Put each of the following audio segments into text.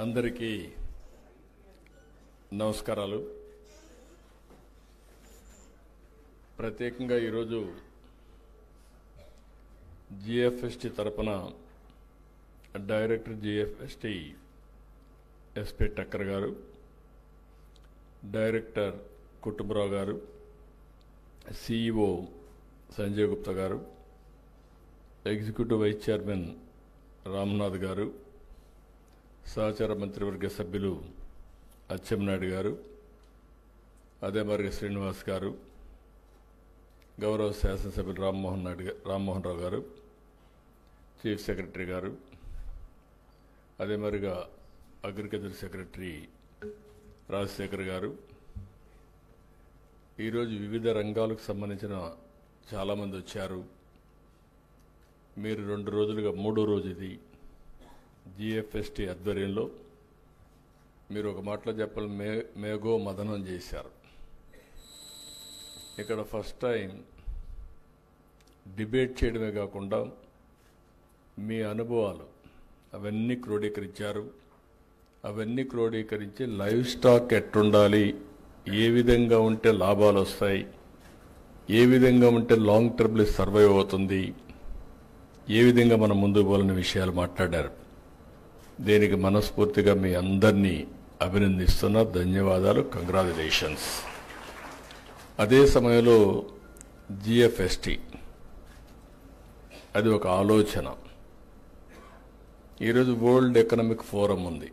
అందరికీ నమస్కారాలు. ప్రత్యేకంగా ఈరోజు జిఎఫ్ఎస్టి తరపున డైరెక్టర్ జిఎఫ్ఎస్టి ఎస్పీ టక్కర్ గారు, డైరెక్టర్ కుటుంబరావు గారు, సిఇఓ సంజయ్ గుప్తా గారు, ఎగ్జిక్యూటివ్ వైస్ చైర్మన్ రామ్నాథ్ గారు, సహచార మంత్రివర్గ సభ్యులు అచ్చెన్నాయుడు గారు, అదే మరి శ్రీనివాస్ గారు, గౌరవ శాసనసభ్యులు రామ్మోహన్ రావు గారు, చీఫ్ సెక్రటరీ గారు, అదే మరిగా అగ్రికల్చర్ సెక్రటరీ రాజశేఖర్ గారు, ఈరోజు వివిధ రంగాలకు సంబంధించిన చాలామంది వచ్చారు. మీరు 2 రోజులుగా 3వ రోజు ఇది జిఎఫ్ఎస్టి ఆధ్వర్యంలో మీరు ఒక మాటలో చెప్పాలి మేఘో మదనం చేశారు. ఇక్కడ ఫస్ట్ టైం డిబేట్ చేయడమే కాకుండా మీ అనుభవాలు అవన్నీ క్రోడీకరించారు. అవన్నీ క్రోడీకరించి లైవ్ స్టాక్ ఎట్టుండాలి, ఏ విధంగా ఉంటే లాభాలు వస్తాయి, ఏ విధంగా ఉంటే లాంగ్ టర్మ్లో సర్వైవ్ అవుతుంది, ఏ విధంగా మనం ముందుకు పోవాలనే విషయాలు మాట్లాడారు. దీనికి మనస్ఫూర్తిగా మీ అందరినీ అభినందిస్తున్నా. ధన్యవాదాలు, కంగ్రాచులేషన్స్. అదే సమయంలో జిఎఫ్ఎస్టి అది ఒక ఆలోచన. ఈరోజు వరల్డ్ ఎకనామిక్ ఫోరం ఉంది.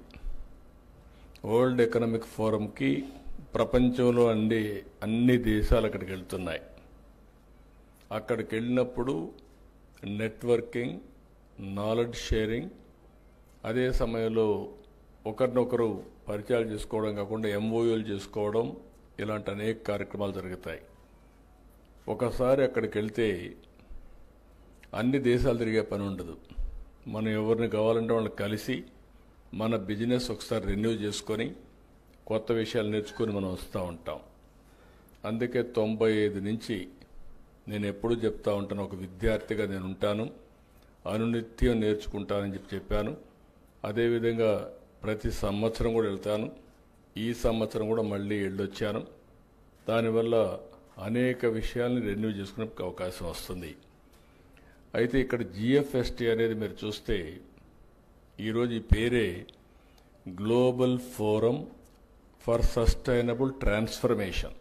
వరల్డ్ ఎకనామిక్ ఫోరంకి ప్రపంచంలో అన్ని దేశాలు అక్కడికి వెళ్తున్నాయి. అక్కడికి వెళ్ళినప్పుడు నెట్వర్కింగ్, నాలెడ్జ్ షేరింగ్, అదే సమయంలో ఒకరినొకరు పరిచయాలు చేసుకోవడం కాకుండా ఎంఓయూలు చేసుకోవడం, ఇలాంటి అనేక కార్యక్రమాలు జరుగుతాయి. ఒకసారి అక్కడికి వెళ్తే అన్ని దేశాలు తిరిగే పని ఉండదు. మనం ఎవరిని కావాలంటే వాళ్ళని కలిసి మన బిజినెస్ ఒకసారి రెన్యూ చేసుకొని కొత్త విషయాలు నేర్చుకొని మనం వస్తూ ఉంటాం. అందుకే 95 నుంచి నేను ఎప్పుడూ చెప్తా ఉంటాను, ఒక విద్యార్థిగా నేను ఉంటాను, అనునిత్యం నేర్చుకుంటానని చెప్పాను. అదేవిధంగా ప్రతి సంవత్సరం కూడా వెళ్తాను. ఈ సంవత్సరం కూడా మళ్ళీ వెళ్ళొచ్చాను. దానివల్ల అనేక విషయాల్ని రెన్యూ చేసుకునే అవకాశం వస్తుంది. అయితే ఇక్కడ జిఎఫ్ఎస్టి అనేది మీరు చూస్తే ఈరోజు ఈ పేరే global forum for sustainable transformation.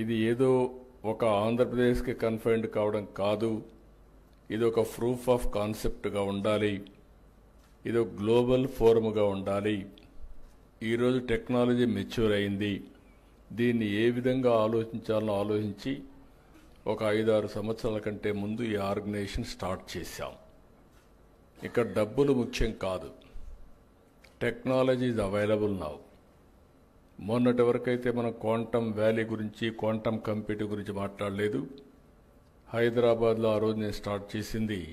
ఇది ఏదో ఒక ఆంధ్రప్రదేశ్కి కన్ఫైన్డ్ కావడం కాదు. ఇది ఒక ప్రూఫ్ ఆఫ్ కాన్సెప్ట్గా ఉండాలి. ఇది ఒక గ్లోబల్ ఫోరమ్గా ఉండాలి. ఈరోజు టెక్నాలజీ మెచ్యూర్ అయింది. దీన్ని ఏ విధంగా ఆలోచించాలో ఆలోచించి ఒక 5-6 సంవత్సరాల కంటే ముందు ఈ ఆర్గనైజేషన్ స్టార్ట్ చేశాం. ఇక్కడ డబ్బులు ముఖ్యం కాదు, టెక్నాలజీ ఈజ్ అవైలబుల్ నౌ. మొన్నటి వరకైతే మనం క్వాంటమ్ వ్యాలీ గురించి, క్వాంటమ్ కంప్యూటింగ్ గురించి మాట్లాడలేదు. హైదరాబాద్లో ఆ రోజు నేను స్టార్ట్ చేసింది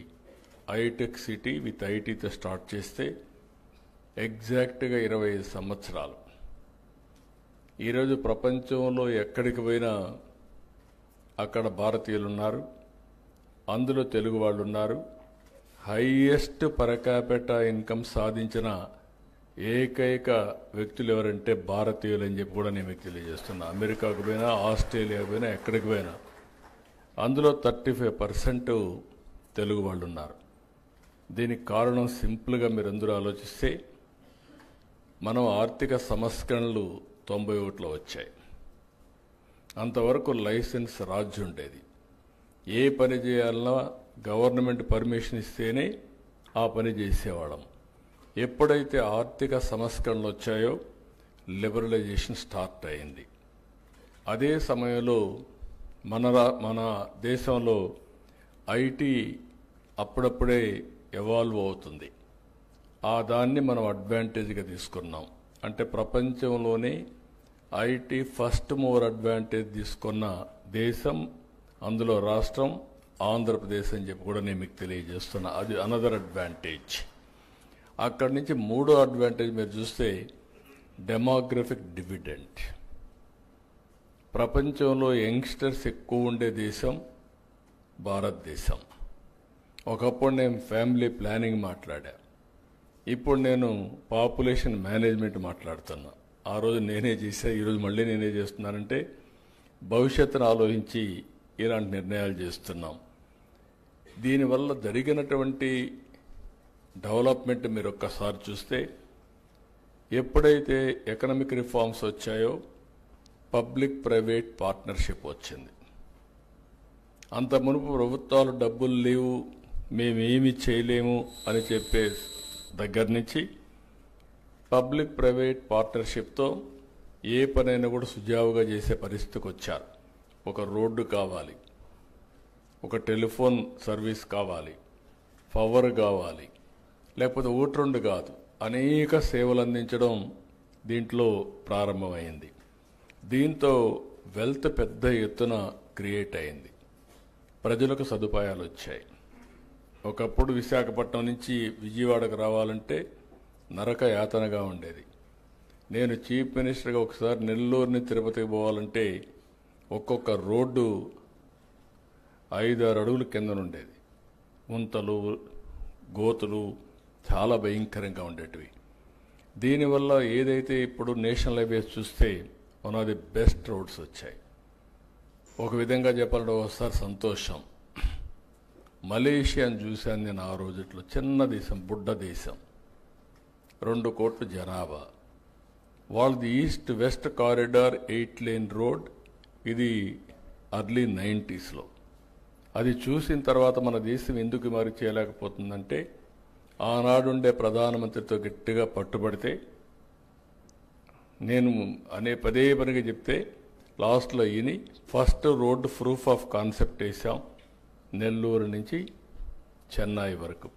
ఐటెక్ సిటీ విత్ ఐటీతో స్టార్ట్ చేస్తే ఎగ్జాక్ట్గా 25 సంవత్సరాలు. ఈరోజు ప్రపంచంలో ఎక్కడికి పోయినా అక్కడ భారతీయులు ఉన్నారు, అందులో తెలుగు వాళ్ళు ఉన్నారు. హైయెస్ట్ పర్ క్యాపిటా ఇన్కమ్ సాధించిన ఏకైక వ్యక్తులు ఎవరంటే భారతీయులు అని చెప్పి కూడా నేను మీకు తెలియజేస్తున్నా. అమెరికాకు పోయినా, ఆస్ట్రేలియాకు పోయినా, ఎక్కడికి పోయినా అందులో 35% తెలుగు వాళ్ళు ఉన్నారు. దీనికి కారణం సింపుల్గా మీరు అందరూ ఆలోచిస్తే మనం ఆర్థిక సంస్కరణలు 91లో వచ్చాయి. అంతవరకు లైసెన్స్ రాజ్యం ఉండేది. ఏ పని చేయాలన్నా గవర్నమెంట్ పర్మిషన్ ఇస్తేనే ఆ పని చేసేవాళ్ళం. ఎప్పుడైతే ఆర్థిక సంస్కరణలు వచ్చాయో లిబరలైజేషన్ స్టార్ట్ అయింది. అదే సమయంలో మన దేశంలో ఐటీ అప్పుడప్పుడే ఎవాల్వ్ అవుతుంది. దాన్ని మనం అడ్వాంటేజ్గా తీసుకున్నాం. అంటే ప్రపంచంలోనే ఐటీ ఫస్ట్ మూవర్ అడ్వాంటేజ్ తీసుకున్న దేశం, అందులో రాష్ట్రం ఆంధ్రప్రదేశ్ అని చెప్పి కూడా నేను మీకు తెలియజేస్తున్నా. అది అనదర్ అడ్వాంటేజ్. అక్కడి నుంచి 3వ అడ్వాంటేజ్ మీరు చూస్తే డెమోగ్రఫిక్ డివిడెంట్. ప్రపంచంలో యంగ్స్టర్స్ ఎక్కువ ఉండే దేశం భారతదేశం. ఒకప్పుడు నేను ఫ్యామిలీ ప్లానింగ్ మాట్లాడా. ఇప్పుడు నేను పాపులేషన్ మేనేజ్మెంట్ మాట్లాడుతున్నా. ఆ రోజు నేనే చేశా, ఈరోజు మళ్ళీ నేనే చేస్తున్నానంటే భవిష్యత్తును ఆలోచించి ఇలాంటి నిర్ణయాలు చేస్తున్నాం. దీనివల్ల జరిగినటువంటి డెవలప్మెంట్ మీరు ఒక్కసారి చూస్తే, ఎప్పుడైతే ఎకనామిక్ రిఫార్మ్స్ వచ్చాయో పబ్లిక్ ప్రైవేట్ పార్ట్నర్షిప్ వచ్చింది. అంత మునుపు ప్రభుత్వాలు డబ్బులు లేవు, మేమేమి చేయలేము అని చెప్పే దగ్గర నుంచి పబ్లిక్ ప్రైవేట్ పార్ట్నర్షిప్తో ఏ పనైనా కూడా సుజావుగా చేసే పరిస్థితికి వచ్చారు. ఒక రోడ్డు కావాలి, ఒక టెలిఫోన్ సర్వీస్ కావాలి, పవర్ కావాలి, లేకపోతే ఒకటి రెండు కాదు, అనేక సేవలు అందించడం దీంట్లో ప్రారంభమైంది. దీంతో వెల్త్ పెద్ద ఎత్తున క్రియేట్ అయింది, ప్రజలకు సదుపాయాలు వచ్చాయి. ఒకప్పుడు విశాఖపట్నం నుంచి విజయవాడకు రావాలంటే నరక యాతనగా ఉండేది. నేను చీఫ్ మినిస్టర్గా ఒకసారి నెల్లూరుని తిరుపతికి పోవాలంటే ఒక్కొక్క రోడ్డు 5-6 అడుగుల కిందనుండేది. గుంతలు, గోతులు చాలా భయంకరంగా ఉండేటివి. దీనివల్ల ఏదైతే ఇప్పుడు నేషనల్ హైవేస్ చూస్తే one of the best roads వచ్చాయి. ఒక విధంగా చెప్పాలంటే ఒకసారి సంతోషం. మలేషియాని చూశాను నేను ఆ రోజుట్లో. చిన్న దేశం, బుడ్డ దేశం, 2 కోట్ల జనాభా. వాళ్ళది east west corridor 8 lane road. ఇది ఎర్లీ 90s. అది చూసిన తర్వాత మన దేశం ఎందుకు మరి చేయలేకపోతుందంటే, ఆనాడుండే ప్రధానమంత్రితో గట్టిగా పట్టుబడితే, నేను పదే పనిగా చెప్తే లాస్ట్లో ఈయన first road proof of concept వేసాం, నెల్లూరు నుంచి చెన్నై వరకు.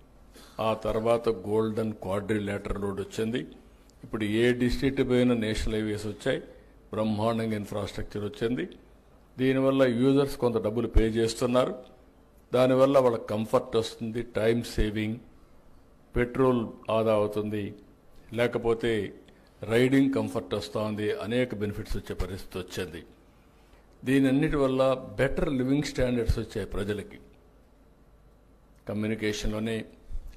ఆ తర్వాత గోల్డెన్ క్వాడ్రిలేటరల్ రోడ్ వచ్చింది. ఇప్పుడు ఏ డిస్ట్రిక్ట్ పోయిన నేషనల్ హైవేస్ వచ్చాయి, బ్రహ్మాండంగా ఇన్ఫ్రాస్ట్రక్చర్ వచ్చింది. దీనివల్ల యూజర్స్ కొంత డబ్బులు పే చేస్తున్నారు. దానివల్ల వాళ్ళకి కంఫర్ట్ వస్తుంది, టైం సేవింగ్, పెట్రోల్ ఆదా అవుతుంది, లేకపోతే రైడింగ్ కంఫర్ట్ వస్తుంది, అనేక బెనిఫిట్స్ వచ్చే పరిస్థితి వచ్చింది. దీనన్నిటి వల్ల బెటర్ లివింగ్ స్టాండర్డ్స్ వచ్చాయి ప్రజలకి, కమ్యూనికేషన్లోనే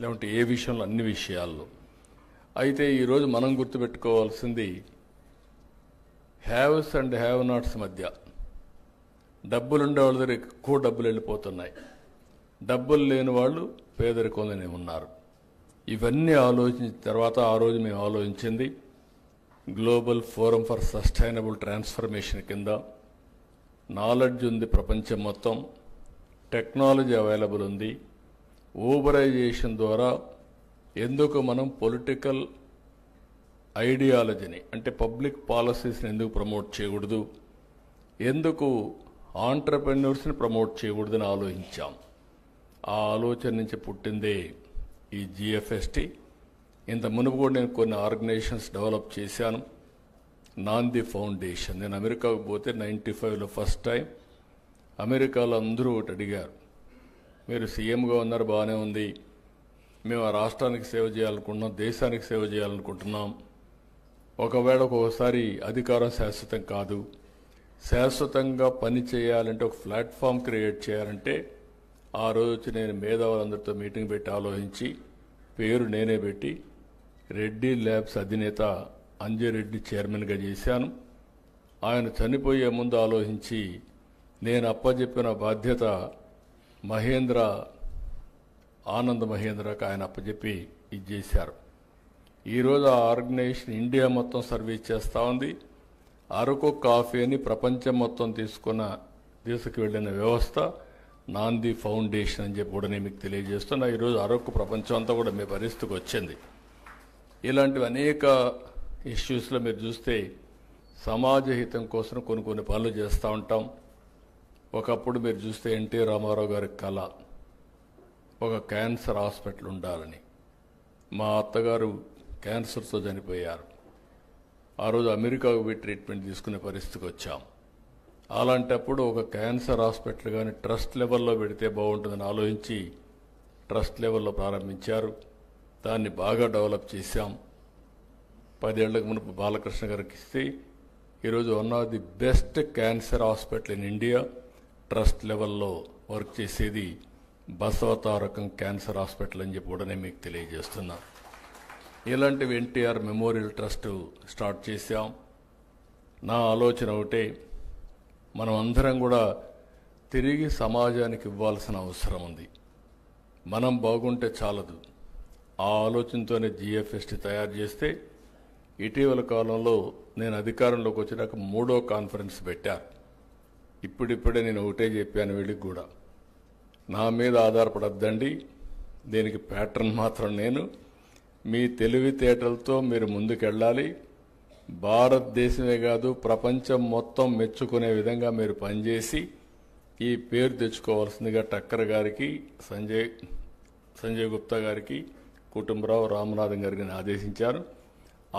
లేకుంటే ఏ విషయంలో, అన్ని విషయాల్లో. అయితే ఈరోజు మనం గుర్తుపెట్టుకోవాల్సింది, హ్యావ్స్ అండ్ హ్యావ్ నాట్స్ మధ్య డబ్బులుండే వాళ్ళ దగ్గర ఎక్కువ డబ్బులు వెళ్ళిపోతున్నాయి, డబ్బులు లేని వాళ్ళు పేదరికంలోనే ఉన్నారు. ఇవన్నీ ఆలోచించిన తర్వాత ఆ రోజు మేము ఆలోచించింది global forum for sustainable transformation కింద. నాలెడ్జ్ ఉంది ప్రపంచం మొత్తం, టెక్నాలజీ అవైలబుల్ ఉంది. ఊబరైజేషన్ ద్వారా ఎందుకు మనం పొలిటికల్ ఐడియాలజీని, అంటే పబ్లిక్ పాలసీస్ని ఎందుకు ప్రమోట్ చేయకూడదు, ఎందుకు ఆంటర్ప్రెన్యూర్స్ని ప్రమోట్ చేయకూడదని ఆలోచించాం. ఆ ఆలోచన నుంచి పుట్టిందే ఈ జిఎఫ్ఎస్టి. ఇంత మునుపు కూడా నేను కొన్ని ఆర్గనైజేషన్స్ డెవలప్ చేశాను. నాంది ఫౌండేషన్. నేను అమెరికాకు పోతే 95లో ఫస్ట్ టైం అమెరికాలో అందరూ ఒకటి అడిగారు, మీరు సీఎంగా ఉన్నారు, బాగానే ఉంది, మేము ఆ రాష్ట్రానికి సేవ చేయాలనుకుంటున్నాం, దేశానికి సేవ చేయాలనుకుంటున్నాం. ఒకవేళ ఒక్కొక్కసారి అధికారం శాశ్వతం కాదు, శాశ్వతంగా పని చేయాలంటే ఒక ప్లాట్ఫామ్ క్రియేట్ చేయాలంటే, ఆ రోజు నేను మేధావులందరితో మీటింగ్ పెట్టి ఆలోచించి పేరు నేనే పెట్టి రెడ్డి ల్యాబ్స్ అధినేత అంజయ్ రెడ్డి చైర్మన్గా చేశాను. ఆయన చనిపోయే ముందు ఆలోచించి నేను అప్పచెప్పిన బాధ్యత ఆనంద్ మహేంద్రకు ఆయన అప్పచెప్పి ఇది చేశారు. ఈరోజు ఆ ఆర్గనైజేషన్ ఇండియా మొత్తం సర్వీస్ చేస్తూ ఉంది. అరకు కాఫీని ప్రపంచం మొత్తం తీసుకువెళ్ళిన వ్యవస్థ నాంది ఫౌండేషన్ అని చెప్పి కూడా నేను మీకు తెలియజేస్తున్నా. ఈరోజు అరకు ప్రపంచం అంతా కూడా మీ పరిస్థితికి వచ్చింది. ఇలాంటివి అనేక ఇష్యూస్లో మీరు చూస్తే సమాజ హితం కోసం కొన్ని పనులు చేస్తూ ఉంటాం. ఒకప్పుడు మీరు చూస్తే ఎన్టీ రామారావు గారి కళ ఒక క్యాన్సర్ హాస్పిటల్ ఉండాలని. మా అత్తగారు క్యాన్సర్తో చనిపోయారు. ఆ రోజు అమెరికాకు పోయి ట్రీట్మెంట్ తీసుకునే పరిస్థితికి వచ్చాం. అలాంటప్పుడు ఒక క్యాన్సర్ హాస్పిటల్ కానీ ట్రస్ట్ లెవెల్లో పెడితే బాగుంటుందని ఆలోచించి ట్రస్ట్ లెవెల్లో ప్రారంభించారు. దాన్ని బాగా డెవలప్ చేశాం. 10 ఏళ్లకు మునుపు బాలకృష్ణ గారికి ఇస్తే ఈరోజు one of the best cancer hospital in India trust లెవెల్లో వర్క్ చేసేది బసవతారకం క్యాన్సర్ హాస్పిటల్ అని చెప్పి కూడా నేను మీకు తెలియజేస్తున్నా. ఇలాంటివి ఎన్టీఆర్ మెమోరియల్ ట్రస్ట్ స్టార్ట్ చేశాం. నా ఆలోచన ఒకటే, మనం అందరం కూడా తిరిగి సమాజానికి ఇవ్వాల్సిన అవసరం ఉంది. మనం బాగుంటే చాలదు. ఆ ఆలోచనతోనే జిఎఫ్ఎస్టీ తయారు చేస్తే ఇటీవల కాలంలో నేను అధికారంలోకి వచ్చినాక 3వ కాన్ఫరెన్స్ పెట్టారు. ఇప్పుడిప్పుడే నేను ఒకటే చెప్పాను వీళ్ళకి కూడా, నా మీద ఆధారపడద్దండి, దీనికి ప్యాటర్న్ మాత్రం నేను. మీ తెలివితేటలతో మీరు ముందుకెళ్ళాలి. భారతదేశమే కాదు ప్రపంచం మొత్తం మెచ్చుకునే విధంగా మీరు పనిచేసి ఈ పేరు తెచ్చుకోవాల్సిందిగా టక్కర్ గారికి, సంజయ్ గుప్తా గారికి, కుటుంబరావు, రామనాథన్ గారికి ఆదేశించారు.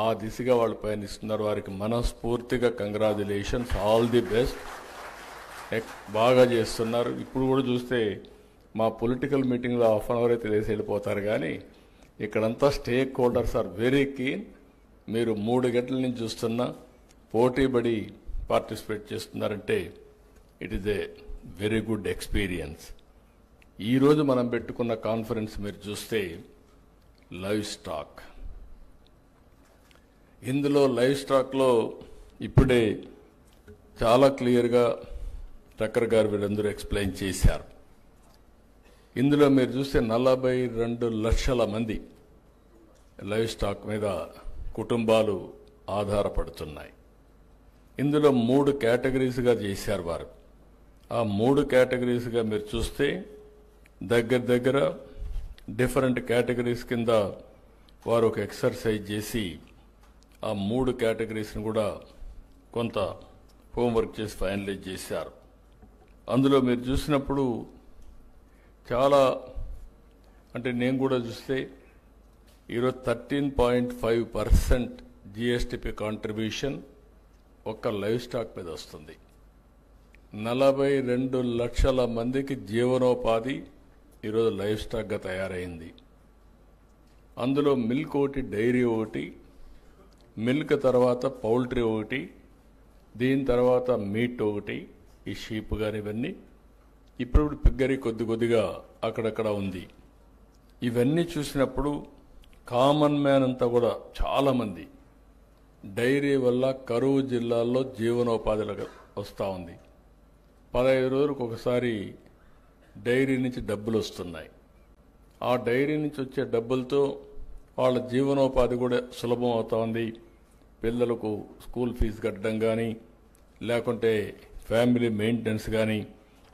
ఆ దిశగా వాళ్ళు పయనిస్తున్నారు. వారికి మనస్ఫూర్తిగా కంగ్రాచులేషన్స్, ఆల్ ది బెస్ట్. బాగా చేస్తున్నారు. ఇప్పుడు కూడా చూస్తే మా పొలిటికల్ మీటింగ్లో హాఫ్ అన్ అవర్ అయితే లేసి వెళ్ళిపోతారు, కానీ ఇక్కడంతా stake holders are very keen. మీరు 3 గంటల నుంచి చూస్తున్నా పోటీపడి పార్టిసిపేట్ చేస్తున్నారంటే it is a very good experience. ఈరోజు మనం పెట్టుకున్న కాన్ఫరెన్స్ మీరు చూస్తే లైవ్ స్టాక్. ఇందులో లైవ్ స్టాక్లో ఇప్పుడే చాలా క్లియర్గా టక్కర్ గారు వీళ్ళందరూ ఎక్స్ప్లెయిన్ చేశారు. ఇందులో మీరు చూస్తే 42 లక్షల మంది లైవ్ స్టాక్ మీద కుటుంబాలు ఆధారపడుతున్నాయి. ఇందులో 3 కేటగిరీస్గా చేశారు వారు. ఆ 3 కేటగిరీస్గా మీరు చూస్తే దగ్గర డిఫరెంట్ కేటగిరీస్ కింద వారు ఒక ఎక్సర్సైజ్ చేసి ఆ 3 కేటగిరీస్ని కూడా కొంత హోంవర్క్ చేసి ఫైనలైజ్ చేశారు. అందులో మీరు చూసినప్పుడు చాలా, అంటే నేను కూడా చూస్తే ఈరోజు 13.5% జిఎస్టిపి కాంట్రిబ్యూషన్ ఒక్క లైవ్ స్టాక్ మీద వస్తుంది. 42 లక్షల మందికి జీవనోపాధి ఈరోజు లైవ్ స్టాక్గా తయారైంది. అందులో మిల్క్ ఒకటి, డైరీ ఒకటి, మిల్క్ తర్వాత పౌల్ట్రీ ఒకటి, దీని తర్వాత మీట్ ఒకటి, ఈ షీప్ కానీ ఇవన్నీ. ఇప్పుడు పిగ్గరి కొద్దిగా అక్కడక్కడ ఉంది. ఇవన్నీ చూసినప్పుడు కామన్ మ్యాన్ అంతా కూడా చాలామంది డైరీ వల్ల కరువు జిల్లాల్లో జీవనోపాధులకు వస్తూ ఉంది. 15 రోజులకు ఒకసారి డైరీ నుంచి డబ్బులు వస్తున్నాయి. ఆ డైరీ నుంచి వచ్చే డబ్బులతో వాళ్ళ జీవనోపాధి కూడా సులభం అవుతా ఉంది. పిల్లలకు స్కూల్ ఫీజు కట్టడం కానీ, లేకుంటే ఫ్యామిలీ మెయింటెనెన్స్ కానీ,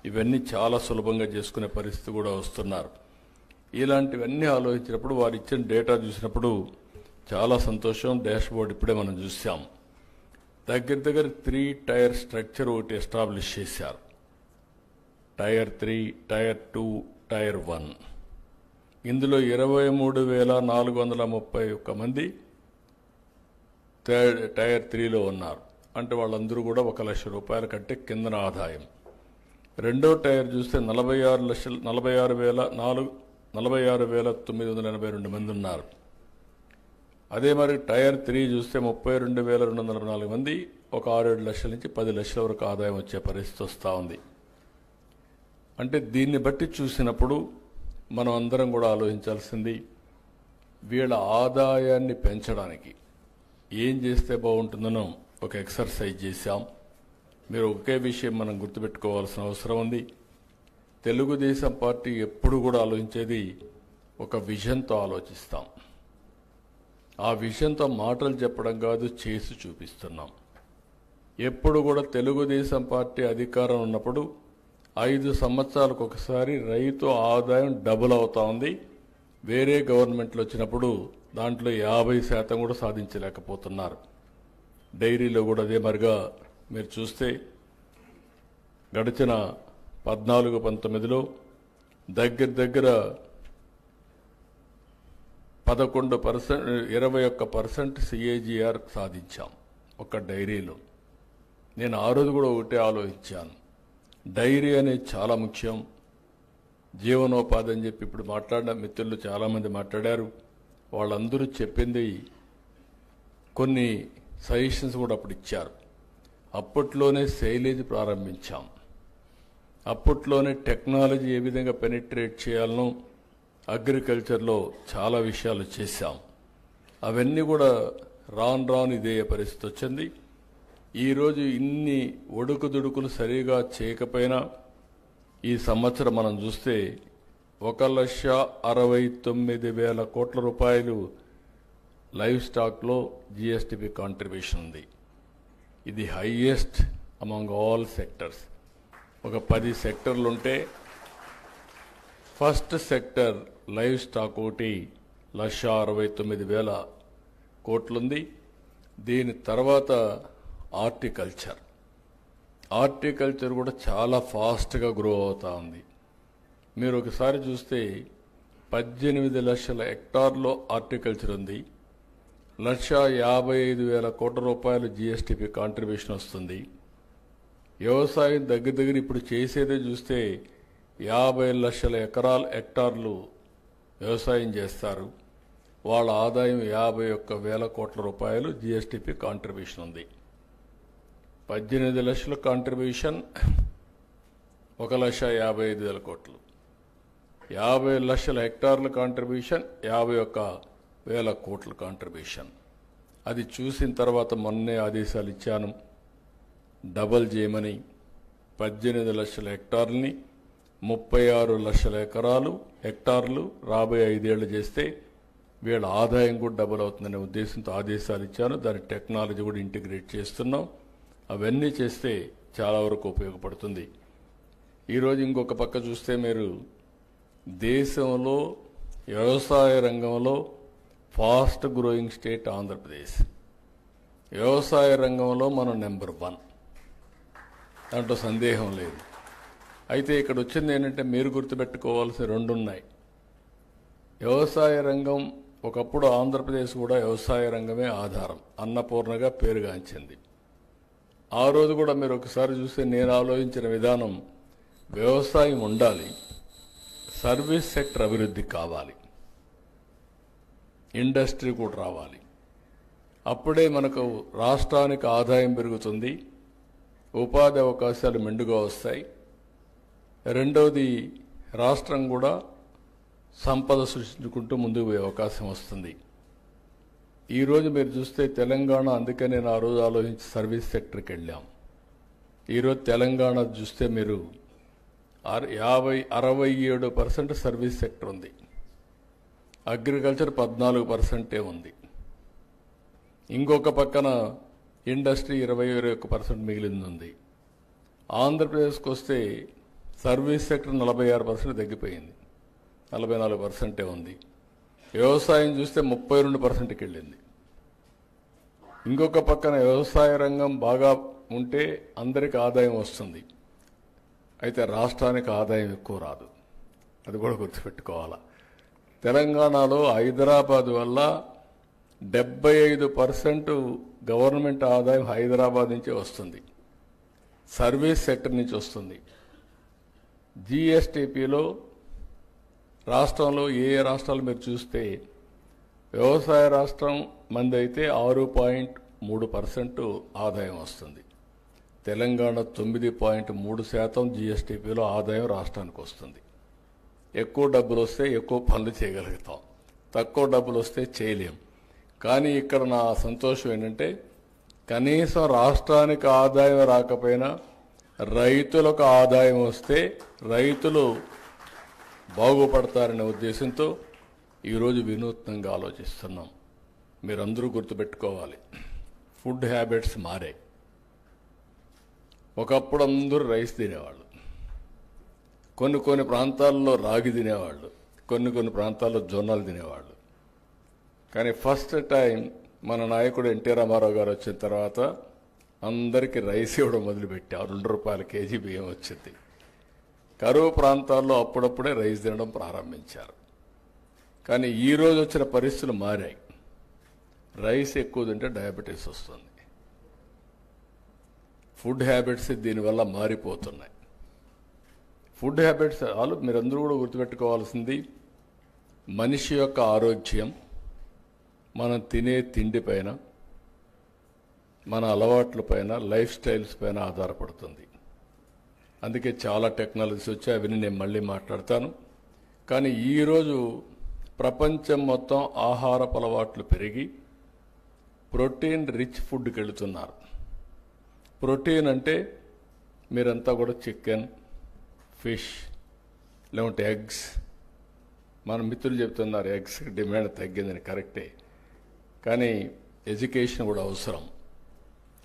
ఇవన్నీ చాలా సులభంగా చేసుకునే పరిస్థితి కూడా వస్తున్నారు. ఇలాంటివన్నీ ఆలోచించినప్పుడు వారు ఇచ్చిన డేటా చూసినప్పుడు చాలా సంతోషం. డాష్ బోర్డ్ ఇప్పుడే మనం చూసాం. దగ్గర 3 టైర్ స్ట్రక్చర్ ఒకటి ఎస్టాబ్లిష్ చేశారు. Tier 3, tier 2, tier 1. ఇందులో 23,431 మంది టైర్ 3లో ఉన్నారు. అంటే వాళ్ళందరూ కూడా 1 లక్ష రూపాయల కంటే కిందన ఆదాయం. రెండో టైర్ చూస్తే 46,982 మంది ఉన్నారు. అదే మరి టైర్ 3 చూస్తే 32,244 మంది, ఒక 6-7 లక్షల నుంచి 10 లక్షల వరకు ఆదాయం వచ్చే పరిస్థితి వస్తూ ఉంది. అంటే దీన్ని బట్టి చూసినప్పుడు మనం అందరం కూడా ఆలోచించాల్సింది, వీళ్ళ ఆదాయాన్ని పెంచడానికి ఏం చేస్తే బాగుంటుందనో ఒక ఎక్సర్సైజ్ చేశాం. మీరు ఒకే విషయం మనం గుర్తుపెట్టుకోవాల్సిన అవసరం ఉంది. తెలుగుదేశం పార్టీ ఎప్పుడు కూడా ఆలోచించేది ఒక విజన్తో ఆలోచిస్తాం. ఆ విజన్తో మాటలు చెప్పడం కాదు, చేసి చూపిస్తున్నాం. ఎప్పుడు కూడా తెలుగుదేశం పార్టీ అధికారం ఉన్నప్పుడు 5 సంవత్సరాలకు ఒకసారి రైతు ఆదాయం డబుల్ అవుతా ఉంది. వేరే గవర్నమెంట్లు వచ్చినప్పుడు దాంట్లో 50% కూడా సాధించలేకపోతున్నారు. డైరీలో కూడా అదే మరిగా మీరు చూస్తే గడిచిన 14-19లో దగ్గర 11%, 21% CAGR సాధించాం ఒక డైరీలో. నేను ఆ రోజు కూడా ఒకటే ఆలోచించాను, డైరీ అనేది చాలా ముఖ్యం, జీవనోపాధి అని చెప్పి ఇప్పుడు మాట్లాడిన మిత్రులు చాలామంది మాట్లాడారు. వాళ్ళందరూ చెప్పింది కొన్ని సజెషన్స్ కూడా అప్పుడు ఇచ్చారు. అప్పట్లోనే సైలేజ్ ప్రారంభించాం. అప్పట్లోనే టెక్నాలజీ ఏ విధంగా పెనిట్రేట్ చేయాలనో అగ్రికల్చర్లో చాలా విషయాలు చేశాం. అవన్నీ కూడా రాను రాను ఇదే పరిస్థితి వచ్చింది. ఈరోజు ఇన్ని ఒడుకుదుడుకులు సరిగా చేయకపోయినా ఈ సంవత్సరం మనం చూస్తే 1,69,000 కోట్ల రూపాయలు లైవ్ స్టాక్లో జిఎస్టిపి కాంట్రిబ్యూషన్ ఉంది. ఇది హైయెస్ట్ అమంగ్ ఆల్ సెక్టర్స్. ఒక 10 సెక్టర్లు ఉంటే ఫస్ట్ సెక్టర్ లైవ్ స్టాక్ ఒకటి 1,69,000 కోట్లుంది. దీని తర్వాత హార్టికల్చర్ కూడా చాలా ఫాస్ట్గా గ్రో అవుతా ఉంది. మీరు ఒకసారి చూస్తే 18 లక్షల హెక్టార్లో హార్టికల్చర్ ఉంది. 1,55,000 కోట్ల రూపాయలు జిఎస్టిపి కాంట్రిబ్యూషన్ వస్తుంది. వ్యవసాయం దగ్గర ఇప్పుడు చేసేదే చూస్తే 50 లక్షల హెక్టార్లు వ్యవసాయం చేస్తారు. వాళ్ళ ఆదాయం 51,000 కోట్ల రూపాయలు జిఎస్టిపి కాంట్రిబ్యూషన్ ఉంది. 18 లక్షల కాంట్రిబ్యూషన్ 1,55,000 కోట్లు. 50 లక్షల హెక్టార్ల కాంట్రిబ్యూషన్ 51,000 కోట్ల కాంట్రిబ్యూషన్. అది చూసిన తర్వాత మొన్నే ఆదేశాలు ఇచ్చాను, డబల్ చేయమని. 18 లక్షల హెక్టార్లని 36 లక్షల హెక్టార్లు రాబోయే 5 ఏళ్లు చేస్తే వీళ్ళ ఆదాయం కూడా డబుల్ అవుతుందనే ఉద్దేశంతో ఆదేశాలు ఇచ్చాను. దాని టెక్నాలజీ కూడా ఇంటిగ్రేట్ చేస్తున్నాం. అవన్నీ చేస్తే చాలా వరకు ఉపయోగపడుతుంది. ఈరోజు ఇంకొక పక్క చూస్తే మీరు దేశంలో వ్యవసాయ రంగంలో ఫాస్ట్ గ్రోయింగ్ స్టేట్ ఆంధ్రప్రదేశ్. వ్యవసాయ రంగంలో మనం నెంబర్ 1, దాంట్లో సందేహం లేదు. అయితే ఇక్కడ వచ్చింది ఏంటంటే మీరు గుర్తుపెట్టుకోవాల్సిన 2 ఉన్నాయి. వ్యవసాయ రంగం ఒకప్పుడు ఆంధ్రప్రదేశ్ కూడా వ్యవసాయ రంగమే ఆధారం, అన్నపూర్ణగా పేరుగాంచింది. ఆ రోజు కూడా మీరు ఒకసారి చూస్తే నేను ఆలోచించిన విధానం, వ్యవసాయం ఉండాలి, సర్వీస్ సెక్టర్ అభివృద్ధి కావాలి, ఇండస్ట్రీ కూడా రావాలి. అప్పుడే మనకు రాష్ట్రానికి ఆదాయం పెరుగుతుంది, ఉపాధి అవకాశాలు మెండుగా వస్తాయి. రెండవది, రాష్ట్రం కూడా సంపద సృష్టించుకుంటూ ముందుకు పోయే అవకాశం వస్తుంది. ఈరోజు మీరు చూస్తే తెలంగాణ, అందుకే నేను ఆ రోజు ఆలోచించి సర్వీస్ సెక్టర్కి వెళ్ళాం. ఈరోజు తెలంగాణ చూస్తే మీరు 67% సర్వీస్ సెక్టర్ ఉంది, అగ్రికల్చర్ 14% ఉంది. ఇంకొక పక్కన ఇండస్ట్రీ 21% మిగిలింది ఉంది. ఆంధ్రప్రదేశ్కి వస్తే సర్వీస్ సెక్టర్ 46% తగ్గిపోయింది, 44% ఉంది. వ్యవసాయం చూస్తే 32%కి వెళ్ళింది. ఇంకొక పక్కన వ్యవసాయ రంగం బాగా ఉంటే అందరికి ఆదాయం వస్తుంది, అయితే రాష్ట్రానికి ఆదాయం ఎక్కువ రాదు. అది కూడా గుర్తుపెట్టుకోవాలా. తెలంగాణలో హైదరాబాద్ వల్ల 75% గవర్నమెంట్ ఆదాయం హైదరాబాద్ నుంచే వస్తుంది, సర్వీస్ సెక్టర్ నుంచి వస్తుంది. జిఎస్టిపిలో రాష్ట్రంలో ఏ రాష్ట్రాలు మీరు చూస్తే వ్యవసాయ రాష్ట్రం మంది అయితే 6.3% ఆదాయం వస్తుంది. తెలంగాణ 9.3% జిఎస్టిపిలో ఆదాయం రాష్ట్రానికి వస్తుంది. ఎక్కువ డబ్బులు వస్తే ఎక్కువ పనులు చేయగలుగుతాం, తక్కువ డబ్బులు వస్తే చేయలేం. కానీ ఇక్కడ నా సంతోషం ఏంటంటే కనీసం రాష్ట్రానికి ఆదాయం రాకపోయినా రైతులకు ఆదాయం వస్తే రైతులు బాగుపడతారనే ఉద్దేశంతో ఈరోజు వినూత్నంగా ఆలోచిస్తున్నాం. మీరందరూ గుర్తుపెట్టుకోవాలి, ఫుడ్ హ్యాబిట్స్ మారాయి. ఒకప్పుడు అందరూ రైస్ తినేవాళ్ళు, కొన్ని ప్రాంతాల్లో రాగి తినేవాళ్ళు, కొన్ని ప్రాంతాల్లో జొన్నలు తినేవాళ్ళు. కానీ ఫస్ట్ టైం మన నాయకుడు ఎన్టీ రామారావు గారు వచ్చిన తర్వాత అందరికీ రైస్ ఇవ్వడం మొదలుపెట్టారు. 2 రూపాయల కేజీ బియ్యం వచ్చింది. కరువు ప్రాంతాల్లో అప్పుడప్పుడే రైస్ తినడం ప్రారంభించారు. కానీ ఈరోజు వచ్చిన పరిస్థితులు మారాయి. రైస్ ఎక్కువ తింటే డయాబెటీస్ వస్తుంది. ఫుడ్ హ్యాబిట్స్ దీనివల్ల మారిపోతున్నాయి. ఫుడ్ హ్యాబిట్స్ మీరందరూ కూడా గుర్తుపెట్టుకోవాల్సింది, మనిషి యొక్క ఆరోగ్యం మనం తినే తిండి పైన, మన అలవాట్ల పైన, లైఫ్ స్టైల్స్ పైన ఆధారపడుతుంది. అందుకే చాలా టెక్నాలజీస్ వచ్చాయి, అవన్నీ నేను మళ్ళీ మాట్లాడతాను. కానీ ఈరోజు ప్రపంచం మొత్తం ఆహారపు అలవాట్లు పెరిగి ప్రోటీన్ రిచ్ ఫుడ్కి వెళుతున్నారు. ప్రోటీన్ అంటే మీరంతా కూడా చికెన్, ఫిష్, లేకుంటే ఎగ్స్. మన మిత్రులు చెప్తున్నారు ఎగ్స్ డిమాండ్ తగ్గిందని. కరెక్టే, కానీ ఎడ్యుకేషన్ కూడా అవసరం.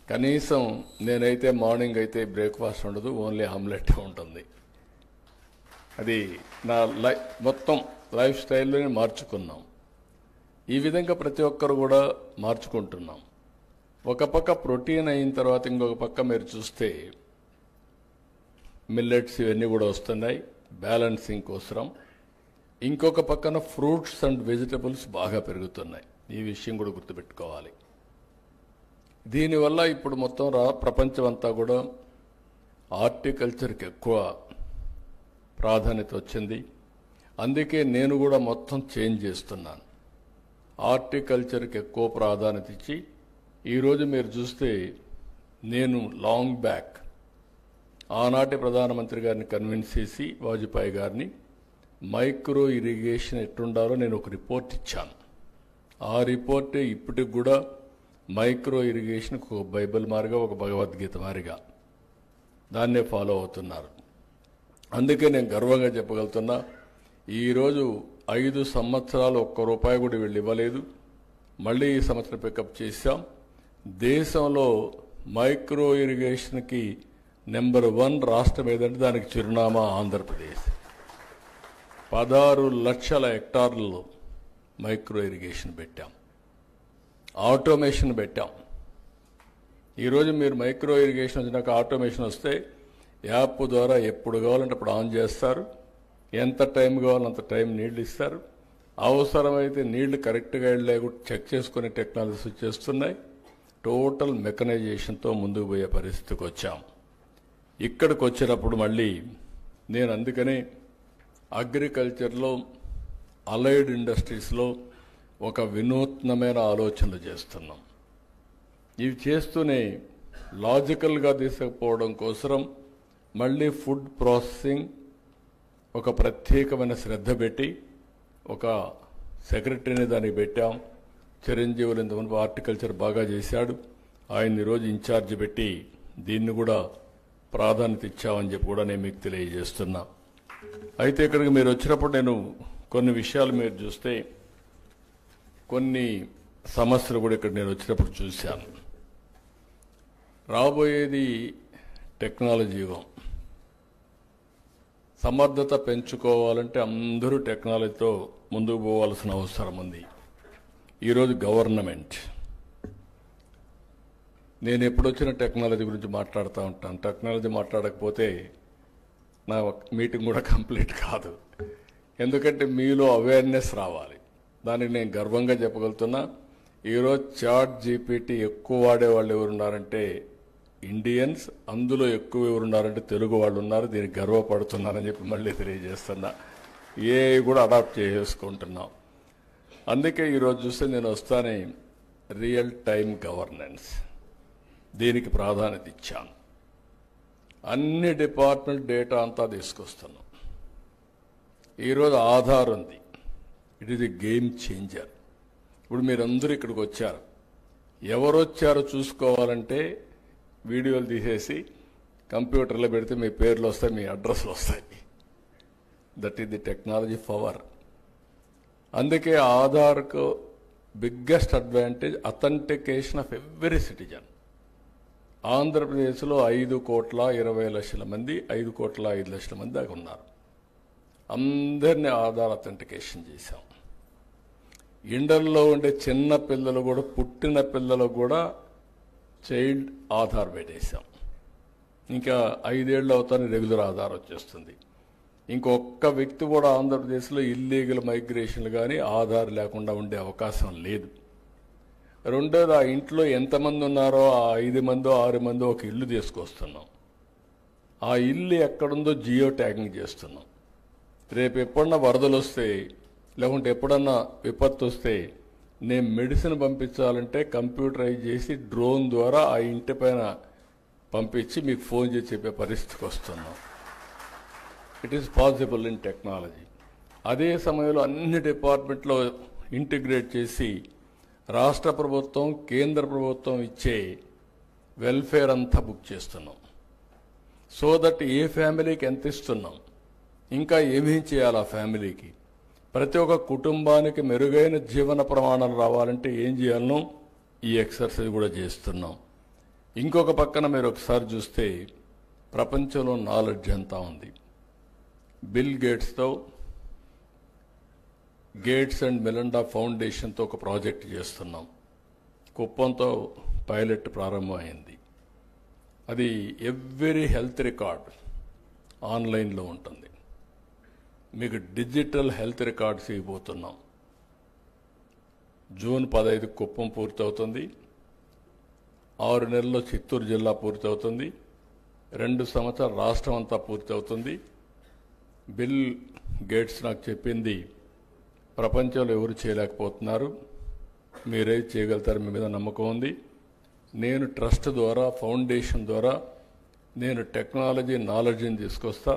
కనీసం నేనైతే మార్నింగ్ అయితే బ్రేక్ఫాస్ట్ ఉండదు, ఓన్లీ ఆమ్లెట్ ఉంటుంది. అది నా మొత్తం లైఫ్ స్టైల్లోనే మార్చుకున్నాం. ఈ విధంగా ప్రతి ఒక్కరు కూడా మార్చుకుంటున్నాం. ఒక పక్క ప్రోటీన్ అయిన తర్వాత ఇంకొక పక్క మీరు చూస్తే మిల్లెట్స్ ఇవన్నీ కూడా వస్తున్నాయి బ్యాలెన్సింగ్ కోసం. ఇంకొక పక్కన ఫ్రూట్స్ అండ్ వెజిటబుల్స్ బాగా పెరుగుతున్నాయి. ఈ విషయం కూడా గుర్తుపెట్టుకోవాలి. దీనివల్ల ఇప్పుడు మొత్తం ప్రపంచం అంతా కూడా హార్టికల్చర్కి ఎక్కువ ప్రాధాన్యత వచ్చింది. అందుకే నేను కూడా మొత్తం చేంజ్ చేస్తున్నాను. హార్టికల్చర్కి ఎక్కువ ప్రాధాన్యత ఇచ్చి ఈరోజు మీరు చూస్తే నేను లాంగ్ బ్యాక్ ఆనాటి ప్రధానమంత్రి గారిని కన్విన్స్ చేసి వాజ్పేయి గారిని మైక్రో ఇరిగేషన్ ఎట్టుండాలో నేను ఒక రిపోర్ట్ ఇచ్చాను. ఆ రిపోర్టే ఇప్పటికి కూడా మైక్రో ఇరిగేషన్కు ఒక బైబిల్ మారిగా, ఒక భగవద్గీత మారిగా దాన్నే ఫాలో అవుతున్నారు. అందుకే నేను గర్వంగా చెప్పగలుగుతున్నా, ఈరోజు 5 సంవత్సరాలు ఒక్క రూపాయి కూడా వీళ్ళు ఇవ్వలేదు. మళ్ళీ ఈ సంవత్సరం పికప్ చేశాం. దేశంలో మైక్రో ఇరిగేషన్కి నెంబర్ 1 రాష్ట్రం ఏదంటే దానికి చిరునామా ఆంధ్రప్రదేశ్. 16 లక్షల హెక్టార్లలో మైక్రో ఇరిగేషన్ పెట్టాం, ఆటోమేషన్ పెట్టాం. ఈరోజు మీరు మైక్రో ఇరిగేషన్ వచ్చినాక ఆటోమేషన్ వస్తే యాప్ ద్వారా ఎప్పుడు కావాలంటే అప్పుడు ఆన్ చేస్తారు. ఎంత టైం కావాలంటే అంత టైం నీళ్లు ఇస్తారు. అవసరమైతే నీళ్లు కరెక్ట్గా వెళ్ళలేకుండా చెక్ చేసుకునే టెక్నాలజీస్ వచ్చేస్తున్నాయి. టోటల్ మెకనైజేషన్తో ముందుకు పోయే పరిస్థితికి వచ్చాం. ఇక్కడికి వచ్చినప్పుడు మళ్ళీ నేను అందుకనే అగ్రికల్చర్లో, అలైడ్ ఇండస్ట్రీస్లో ఒక వినూత్నమైన ఆలోచనలు చేస్తున్నాం. ఇవి చేస్తూనే లాజికల్గా తీసుకుపోవడం కోసం మళ్ళీ ఫుడ్ ప్రాసెసింగ్ ఒక ప్రత్యేకమైన శ్రద్ధ పెట్టి ఒక సెక్రటరీని దానికి పెట్టాం. చిరంజీవులు ఇంతకుముందు హార్టికల్చర్ బాగా చేశాడు, ఆయన ఈరోజు ఇన్ఛార్జ్ పెట్టి దీన్ని కూడా ప్రాధాన్యత ఇచ్చామని చెప్పి కూడా నేను మీకు తెలియజేస్తున్నా. అయితే ఇక్కడికి మీరు వచ్చినప్పుడు నేను కొన్ని విషయాలు మీరు చూస్తే కొన్ని సమస్యలు కూడా ఇక్కడ నేను వచ్చినప్పుడు చూశాను. రాబోయేది టెక్నాలజీ యుగం. సమర్థత పెంచుకోవాలంటే అందరూ టెక్నాలజీతో ముందుకు పోవాల్సిన అవసరం ఉంది. ఈరోజు గవర్నమెంట్, నేను ఎప్పుడొచ్చిన టెక్నాలజీ గురించి మాట్లాడుతూ ఉంటాను. టెక్నాలజీ మాట్లాడకపోతే నా మీటింగ్ కూడా కంప్లీట్ కాదు. ఎందుకంటే మీలో అవేర్నెస్ రావాలి. దానికి నేను గర్వంగా చెప్పగలుగుతున్నా. ఈరోజు చాట్ జీపీటీ ఎక్కువ వాడేవాళ్ళు ఎవరున్నారంటే ఇండియన్స్, అందులో ఎక్కువ ఎవరున్నారంటే తెలుగు వాళ్ళు ఉన్నారు. దీనికి గర్వపడుతున్నారని చెప్పి మళ్ళీ తెలియజేస్తున్నా. ఏ కూడా అడాప్ట్ చేసుకుంటున్నాం. అందుకే ఈరోజు చూస్తే నేను వస్తానే రియల్ టైం గవర్నెన్స్, దీనికి ప్రాధాన్యత ఇచ్చాను. అన్ని డిపార్ట్మెంట్ డేటా అంతా తీసుకొస్తున్నాం. ఈరోజు ఆధార్ ఉంది, it is a game changer. ఇప్పుడు మీరందరూ ఇక్కడికి వచ్చారు, ఎవరు వచ్చారో చూసుకోవాలంటే వీడియోలు తీసేసి కంప్యూటర్లో పెడితే మీ పేర్లు వస్తాయి, మీ అడ్రస్లు వస్తాయి. That is the technology power. అందుకే ఆధార్కు biggest advantage authentication of every citizen. ఆంధ్రప్రదేశ్లో 5,20,00,000 మంది, 5,05,00,000 మంది దాకా ఉన్నారు. అందరినీ ఆధార్ అథెంటికేషన్ చేశాం. ఇండల్లో ఉండే చిన్న పిల్లలు కూడా, పుట్టిన పిల్లలు కూడా చైల్డ్ ఆధార్ పెట్టేశాం. ఇంకా 5 ఏళ్ళు అవుతానే రెగ్యులర్ ఆధార్ వచ్చేస్తుంది. ఇంకొక్క వ్యక్తి కూడా ఆంధ్రప్రదేశ్లో ఇల్లీగల్ మైగ్రేషన్లు కానీ ఆధార్ లేకుండా ఉండే అవకాశం లేదు. రెండోది, ఆ ఇంట్లో ఎంతమంది ఉన్నారో ఆ 5 మందో 6 మందో ఒక ఇల్లు తీసుకొస్తున్నాం. ఆ ఇల్లు ఎక్కడుందో జియో ట్యాగింగ్ చేస్తున్నాం. రేపు ఎప్పుడన్నా వరదలు వస్తే, లేకుంటే ఎప్పుడన్నా విపత్తు వస్తే నేను మెడిసిన్ పంపించాలంటే కంప్యూటరైజ్ చేసి డ్రోన్ ద్వారా ఆ ఇంటి పైన పంపించి మీకు ఫోన్ చేసి చెప్పే పరిస్థితికి వస్తున్నాం. It is possible in technology. అదే సమయంలో అన్ని డిపార్ట్మెంట్లో ఇంటిగ్రేట్ చేసి రాష్ట్ర ప్రభుత్వం కేంద్ర ప్రభుత్వం ఇచ్చే వెల్ఫేర్ అంతా బుక్ చేస్తున్నాం. సో దట్ ఏ ఫ్యామిలీకి ఎంత ఇస్తున్నాం, ఇంకా ఏమేం చేయాలి ఆ ఫ్యామిలీకి, ప్రతి ఒక్క కుటుంబానికి మెరుగైన జీవన ప్రమాణాలు రావాలంటే ఏం చేయాలనో ఈ ఎక్సర్సైజ్ కూడా చేస్తున్నాం. ఇంకొక పక్కన మీరు ఒకసారి చూస్తే ప్రపంచంలో నాలెడ్జ్ అంతా ఉంది. బిల్ గేట్స్తో గేట్స్ అండ్ మెలిండా ఫౌండేషన్తో ఒక ప్రాజెక్ట్ చేస్తున్నాం. కుప్పంతో పైలట్ ప్రారంభమైంది. అది ఎవ్రీ హెల్త్ రికార్డ్ ఆన్లైన్లో ఉంటుంది. మీకు డిజిటల్ హెల్త్ రికార్డ్స్ ఇవ్వబోతున్నాం. జూన్ 15 కుప్పం పూర్తవుతుంది. 6 నెలల్లో చిత్తూరు జిల్లా పూర్తవుతుంది. 2 సంవత్సరాలు రాష్ట్రం అంతా పూర్తవుతుంది. బిల్ గేట్స్ నాకు చెప్పింది, ప్రపంచంలో ఎవరు చేయలేకపోతున్నారు, మీరే చేయగలుగుతారు, మీ మీద నమ్మకం ఉంది. నేను ట్రస్ట్ ద్వారా, ఫౌండేషన్ ద్వారా నేను టెక్నాలజీ నాలెడ్జ్ని తీసుకొస్తా.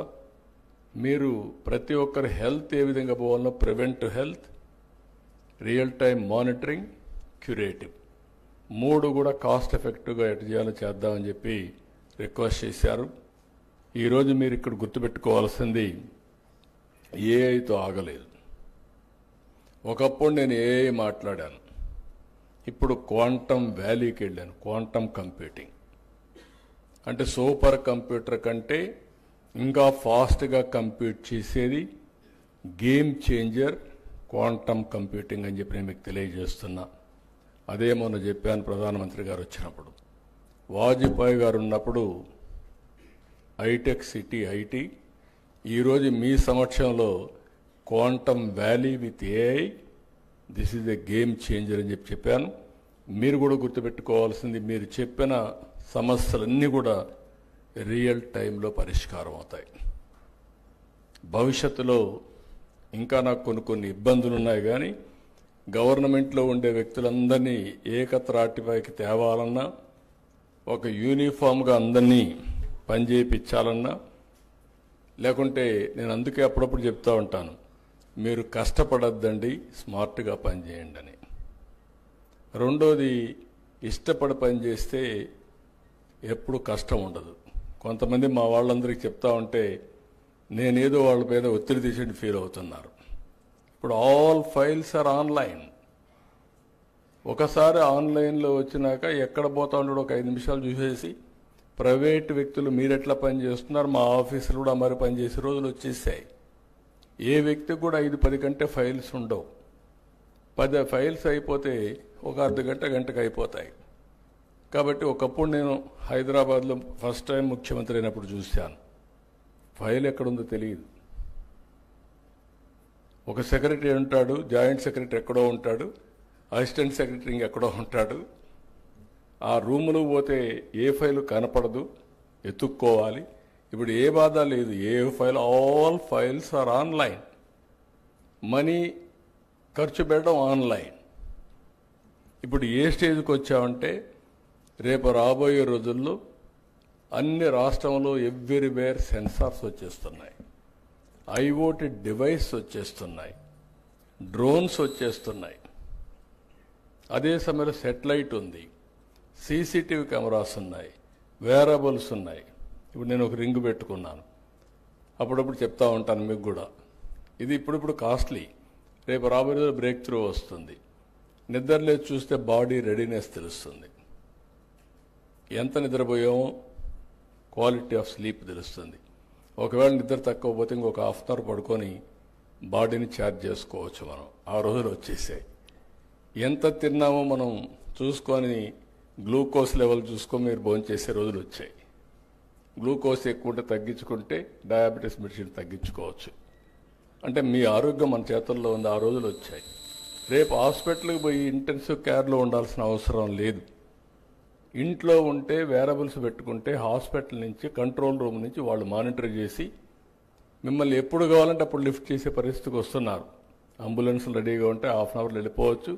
మీరు ప్రతి ఒక్కరి హెల్త్ ఏ విధంగా పోవాలో, preventive health, real time monitoring, curative, 3 కూడా కాస్ట్ ఎఫెక్టివ్గా ఎటు చేయాలో చేద్దామని చెప్పి రిక్వెస్ట్ చేశారు. ఈరోజు మీరు ఇక్కడ గుర్తుపెట్టుకోవాల్సింది, ఏఐతో ఆగలేదు. ఒకప్పుడు నేను ఏఐ మాట్లాడాను, ఇప్పుడు క్వాంటమ్ వ్యాలీకి వెళ్ళాను. క్వాంటమ్ కంప్యూటింగ్ అంటే సూపర్ కంప్యూటర్ కంటే ఇంకా ఫాస్ట్గా కంప్యూట్ చేసేది గేమ్ చేంజర్ క్వాంటమ్ కంప్యూటింగ్ అని చెప్పి నేను మీకు తెలియజేస్తున్నా. అదే మొన్న చెప్పాను ప్రధానమంత్రి గారు వచ్చినప్పుడు. వాజ్పేయి గారు ఉన్నప్పుడు హైటెక్ సిటీ ఐటీ, ఈరోజు మీ సమక్షంలో quantum valley with AI, this is a game changer అని చెప్పాను. మీరు కూడా గుర్తుపెట్టుకోవాల్సింది, మీరు చెప్పిన సమస్యలన్నీ కూడా రియల్ టైంలో పరిష్కారం అవుతాయి. భవిష్యత్తులో ఇంకా నాకు కొన్ని ఇబ్బందులు ఉన్నాయి, కానీ గవర్నమెంట్లో ఉండే వ్యక్తులందరినీ ఏకత్రాటిపైకి తేవాలన్నా, ఒక యూనిఫామ్గా అందరినీ పనిచేయించాలన్నా, లేకుంటే నేను అందుకే అప్పుడప్పుడు చెప్తూ ఉంటాను, మీరు కష్టపడద్దండి, స్మార్ట్గా పనిచేయండి అని. రెండోది, ఇష్టపడి పనిచేస్తే ఎప్పుడు కష్టం ఉండదు. కొంతమంది మా వాళ్ళందరికీ చెప్తా ఉంటే నేనేదో వాళ్ళ మీద ఒత్తిడి తీసి ఫీల్ అవుతున్నారు. ఇప్పుడు ఆల్ ఫైల్స్ ఆర్ ఆన్లైన్. ఒకసారి ఆన్లైన్లో వచ్చినాక ఎక్కడ పోతా ఉంటాడో ఒక 5 నిమిషాలు చూసేసి, ప్రైవేట్ వ్యక్తులు మీరెట్లా పనిచేస్తున్నారు, మా ఆఫీసులు కూడా మరి పనిచేసే రోజులు వచ్చేసాయి. ఏ వ్యక్తికి కూడా 5-10 గంట ఫైల్స్ ఉండవు. 10 ఫైల్స్ అయిపోతే ఒక అర్ధ గంట, గంటకు అయిపోతాయి. కాబట్టి ఒకప్పుడు నేను హైదరాబాద్లో ఫస్ట్ టైం ముఖ్యమంత్రి అయినప్పుడు చూశాను, ఫైల్ ఎక్కడుందో తెలియదు. ఒక సెక్రటరీ ఉంటాడు, జాయింట్ సెక్రటరీ ఎక్కడో ఉంటాడు, అసిస్టెంట్ సెక్రటరీ ఎక్కడో ఉంటాడు. ఆ రూములు పోతే ఏ ఫైలు కనపడదు, ఎత్తుక్కోవాలి. ఇప్పుడు ఏ బాధ లేదు, ఏ file, all files are online. Money ఖర్చు పెట్టడం ఆన్లైన్. ఇప్పుడు ఏ స్టేజ్కి వచ్చామంటే, రేపు రాబోయే రోజుల్లో అన్ని రాష్ట్రంలో ఎవ్రీవేర్ సెన్సార్స్ వచ్చేస్తున్నాయి, ఐఓటీ డివైస్ వచ్చేస్తున్నాయి, డ్రోన్స్ వచ్చేస్తున్నాయి. అదే సమయంలో సెటిలైట్ ఉంది, సీసీటీవీ కెమెరాస్ ఉన్నాయి, వేరబుల్స్ ఉన్నాయి. ఇప్పుడు నేను ఒక రింగ్ పెట్టుకున్నాను, అప్పుడప్పుడు చెప్తా ఉంటాను మీకు కూడా. ఇది ఇప్పుడు కాస్ట్లీ, రేపు రాబోయే రోజుల్లో బ్రేక్ త్రూ వస్తుంది. నిద్రలేదు చూస్తే బాడీ రెడీనెస్ తెలుస్తుంది, ఎంత నిద్రపోయామో క్వాలిటీ ఆఫ్ స్లీప్ తెలుస్తుంది. ఒకవేళ నిద్ర తక్కువ పోతే ఇంకొక హాఫ్ అన్ అవర్ పడుకొని బాడీని ఛార్జ్ చేసుకోవచ్చు మనం. ఆ రోజులు వచ్చేసాయి. ఎంత తిన్నామో మనం చూసుకొని గ్లూకోజ్ లెవెల్ చూసుకొని మీరు భోజనం చేసే రోజులు వచ్చాయి. గ్లూకోజ్ ఎక్కువ ఉంటే తగ్గించుకుంటే డయాబెటీస్ మెడిసిన్ తగ్గించుకోవచ్చు. అంటే మీ ఆరోగ్యం మన చేతుల్లో ఉంది. ఆ రోజులు వచ్చాయి. రేపు హాస్పిటల్కి పోయి ఇంటెన్సివ్ కేర్లో ఉండాల్సిన అవసరం లేదు. ఇంట్లో ఉంటే వేరబుల్స్ పెట్టుకుంటే హాస్పిటల్ నుంచి, కంట్రోల్ రూమ్ నుంచి వాళ్ళు మానిటర్ చేసి మిమ్మల్ని ఎప్పుడు కావాలంటే అప్పుడు లిఫ్ట్ చేసే పరిస్థితికి వస్తున్నారు. అంబులెన్స్లు రెడీగా ఉంటే హాఫ్ అన్ అవర్లో వెళ్ళిపోవచ్చు.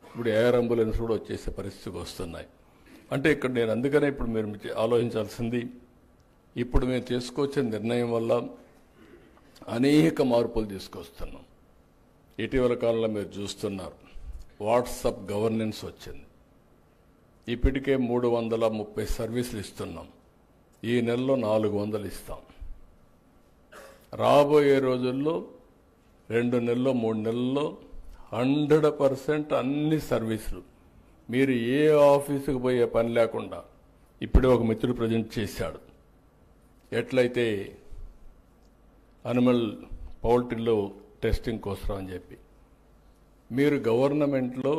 ఇప్పుడు ఎయిర్ అంబులెన్స్ కూడా వచ్చేసే పరిస్థితికి వస్తున్నాయి. అంటే ఇక్కడ నేను అందుకనే ఇప్పుడు మీరు ఆలోచించాల్సింది, ఇప్పుడు మేము చేసుకోవచ్చే నిర్ణయం వల్ల అనేక మార్పులు తీసుకొస్తున్నాం. ఇటీవల కాలంలో మీరు చూస్తున్నారు, వాట్సాప్ గవర్నెన్స్ వచ్చింది. ఇప్పటికే 330 సర్వీసులు ఇస్తున్నాం. ఈ నెలలో 400 ఇస్తాం. రాబోయే రోజుల్లో 2 నెలల్లో 3 నెలల్లో 100% అన్ని సర్వీసులు మీరు ఏ ఆఫీసుకు పోయే పని లేకుండా. ఇప్పుడే ఒక మిత్రుడు ప్రజెంట్ చేశాడు, ఎట్లయితే అనిమల్ పౌల్ట్రీలో టెస్టింగ్ కోసం అని చెప్పి. మీరు గవర్నమెంట్లో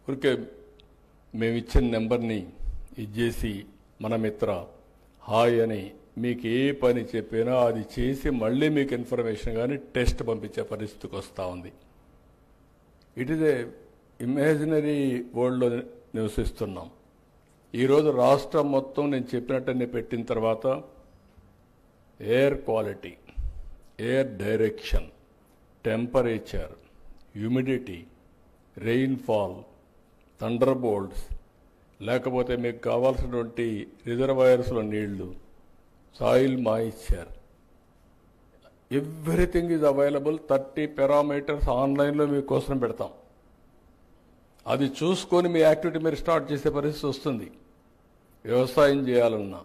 ఊరికే మేము ఇచ్చిన నెంబర్ని ఇచ్చేసి మన మిత్ర హాయ్ అని మీకు ఏ పని చెప్పినా అది చేసి మళ్ళీ మీకు ఇన్ఫర్మేషన్ కానీ టెస్ట్ పంపించే పరిస్థితికి వస్తూ ఉంది. ఇట్ ఈజ్ ఏ ఇమాజినరీ వరల్డ్లో నివసిస్తున్నాం. ఈరోజు రాష్ట్రం మొత్తం నేను చెప్పినట్టన్నీ పెట్టిన తర్వాత air quality, air direction, temperature, humidity, rainfall, thunder bolts, లేకపోతే మీకు కావాల్సినటువంటి రిజర్వాయర్స్లో నీళ్లు, soil moisture, everything is available. 30 parameters ఆన్లైన్లో మీకోసం పెడతాం. అది చూసుకొని మీ యాక్టివిటీ మీరు స్టార్ట్ చేసే పరిస్థితి వస్తుంది. వ్యవసాయం చేయాలన్నా,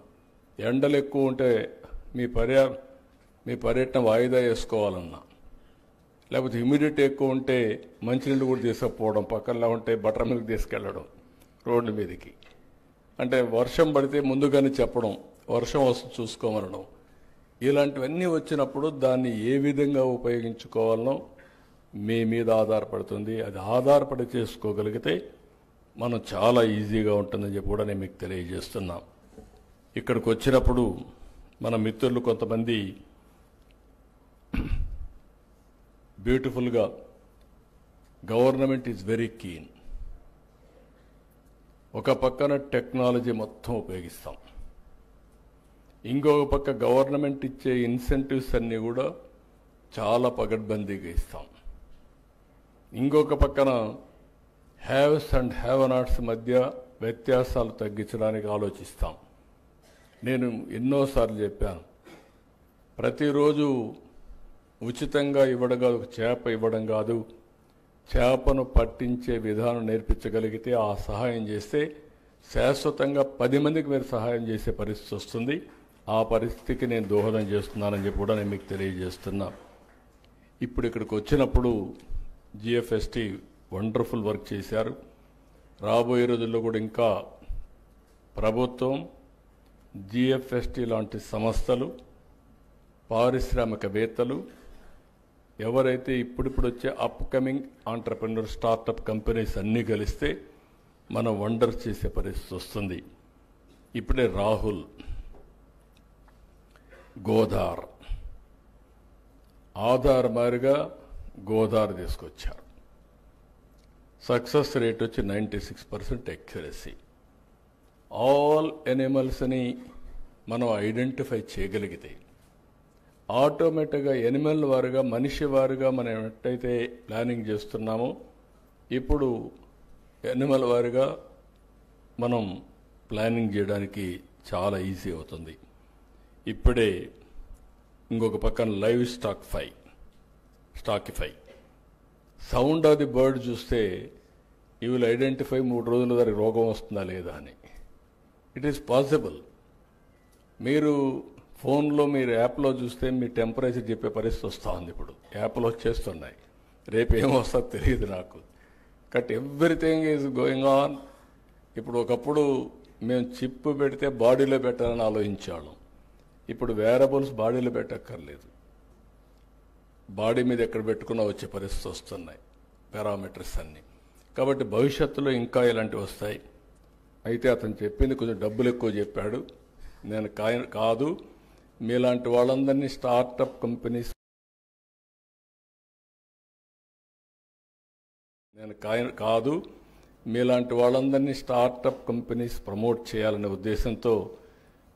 ఎండలు ఎక్కువ ఉంటే మీ పర్యటన వాయిదా వేసుకోవాలన్నా, లేకపోతే హ్యూమిడిటీ ఎక్కువ ఉంటే మంచినీళ్ళు కూడా తీసుకుపోవడం, పక్కన ఉంటే బటర్ మిల్క్ తీసుకెళ్ళడం రోడ్ల మీదకి. అంటే వర్షం పడితే ముందుగానే చెప్పడం, వర్షం వస్తుంది చూసుకోమనడం. ఇలాంటివన్నీ వచ్చినప్పుడు దాన్ని ఏ విధంగా ఉపయోగించుకోవాలనో మీ మీద ఆధారపడుతుంది. అది ఆధారపడి చేసుకోగలిగితే మనం చాలా ఈజీగా ఉంటుందని చెప్పి కూడా నేను మీకు తెలియజేస్తున్నా. ఇక్కడికి వచ్చినప్పుడు మన మిత్రులు కొంతమంది బ్యూటిఫుల్గా గవర్నమెంట్ ఈజ్ వెరీ కీన్. ఒక పక్కన టెక్నాలజీ మొత్తం ఉపయోగిస్తాం, ఇంకొక పక్క గవర్నమెంట్ ఇచ్చే ఇన్సెంటివ్స్ అన్నీ కూడా చాలా పగడ్బందీగా ఇస్తాం. ఇంకొక పక్కన హ్యావ్స్ అండ్ హ్యావ్ నాట్స్ మధ్య వ్యత్యాసాలు తగ్గించడానికి ఆలోచిస్తాం. నేను ఎన్నోసార్లు చెప్పాను, ప్రతిరోజు ఉచితంగా ఇవ్వడం కాదు, చేప ఇవ్వడం కాదు, చేపను పట్టించే విధానం నేర్పించగలిగితే, ఆ సహాయం చేస్తే శాశ్వతంగా 10 మందికి మీరు సహాయం చేసే పరిస్థితి వస్తుంది. ఆ పరిస్థితికి నేను దోహదం చేస్తున్నానని చెప్పి కూడా నేను మీకు తెలియజేస్తున్నా. ఇప్పుడు ఇక్కడికి వచ్చినప్పుడు జిఎఫ్ఎస్టీ వండర్ఫుల్ వర్క్ చేశారు. రాబోయే రోజుల్లో కూడా ఇంకా ప్రభుత్వం, జిఎఫ్ఎస్టీ లాంటి సంస్థలు, పారిశ్రామికవేత్తలు, ఎవరైతే ఇప్పుడిప్పుడు వచ్చే అప్కమింగ్ ఆంటర్ప్రెన్యూర్ స్టార్టప్ కంపెనీస్ అన్నీ కలిస్తే మనం వండర్ చేసే పరిస్థితి వస్తుంది. ఇప్పుడే రాహుల్ గోదార్, ఆధార్ మారిగా గోదార్ తీసుకొచ్చారు. సక్సెస్ రేట్ వచ్చి 96% ఎక్యురసీ. ఆల్ ఎనిమల్స్ని మనం ఐడెంటిఫై చేయగలిగితే ఆటోమేటిక్గా ఎనిమల్ వారుగా, మనిషి వారుగా మనం ఎట్టయితే ప్లానింగ్ చేస్తున్నామో ఇప్పుడు ఎనిమల్ వారుగా మనం ప్లానింగ్ చేయడానికి చాలా ఈజీ అవుతుంది. ఇప్పుడే ఇంకొక పక్కన live stackify sound of the bird చూస్తే యూ విల్ ఐడెంటిఫై 3 రోజుల దానికి రోగం వస్తుందా లేదా అని. It is possible. మీరు ఫోన్లో మీరు యాప్లో చూస్తే మీ టెంపరేచర్ చెప్పే పరిస్థితి వస్తూ ఉంది. ఇప్పుడు యాప్లో వచ్చేస్తున్నాయి, రేపు ఏమొస్తుందో తెలియదు నాకు. But everything is going on. ఇప్పుడు ఒకప్పుడు మేము చిప్ పెడితే బాడీలో పెట్టాలని ఆలోచించాళ్ళం. ఇప్పుడు వేరబుల్స్ బాడీలో పెట్టక్కర్లేదు, బాడీ మీద ఎక్కడ పెట్టుకున్నా వచ్చే పరిస్థితి వస్తున్నాయి పారామీటర్స్ అన్నీ. కాబట్టి భవిష్యత్తులో ఇంకా ఇలాంటివి వస్తాయి. అయితే అతను చెప్పింది కొంచెం డబ్బులు ఎక్కువ చెప్పాడు. నేను కాదు, మీలాంటి వాళ్ళందరినీ స్టార్టప్ కంపెనీస్ ప్రమోట్ చేయాలనే ఉద్దేశంతో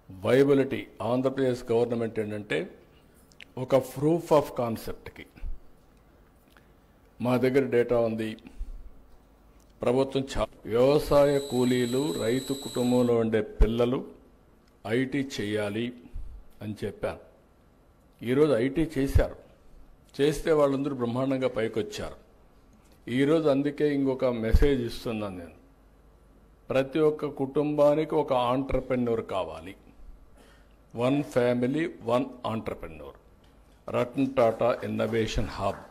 వైబిలిటీ ఆంధ్రప్రదేశ్ గవర్నమెంట్ ఏంటంటే ఒక ప్రూఫ్ ఆఫ్ కాన్సెప్ట్కి మా దగ్గర డేటా ఉంది. ప్రభుత్వం వ్యవసాయ కూలీలు, రైతు కుటుంబంలో ఉండే పిల్లలు ఐటీ చేయాలి అని చెప్పాను. ఈరోజు ఐటీ చేశారు, చేస్తే వాళ్ళందరూ బ్రహ్మాండంగా పైకి వచ్చారు. ఈరోజు అందుకే ఇంకొక మెసేజ్ ఇస్తున్నాను నేను. ప్రతి ఒక్క కుటుంబానికి ఒక ఆంట్రప్రెన్యూర్ కావాలి. 1 family 1 entrepreneur. Ratan Tata innovation hub.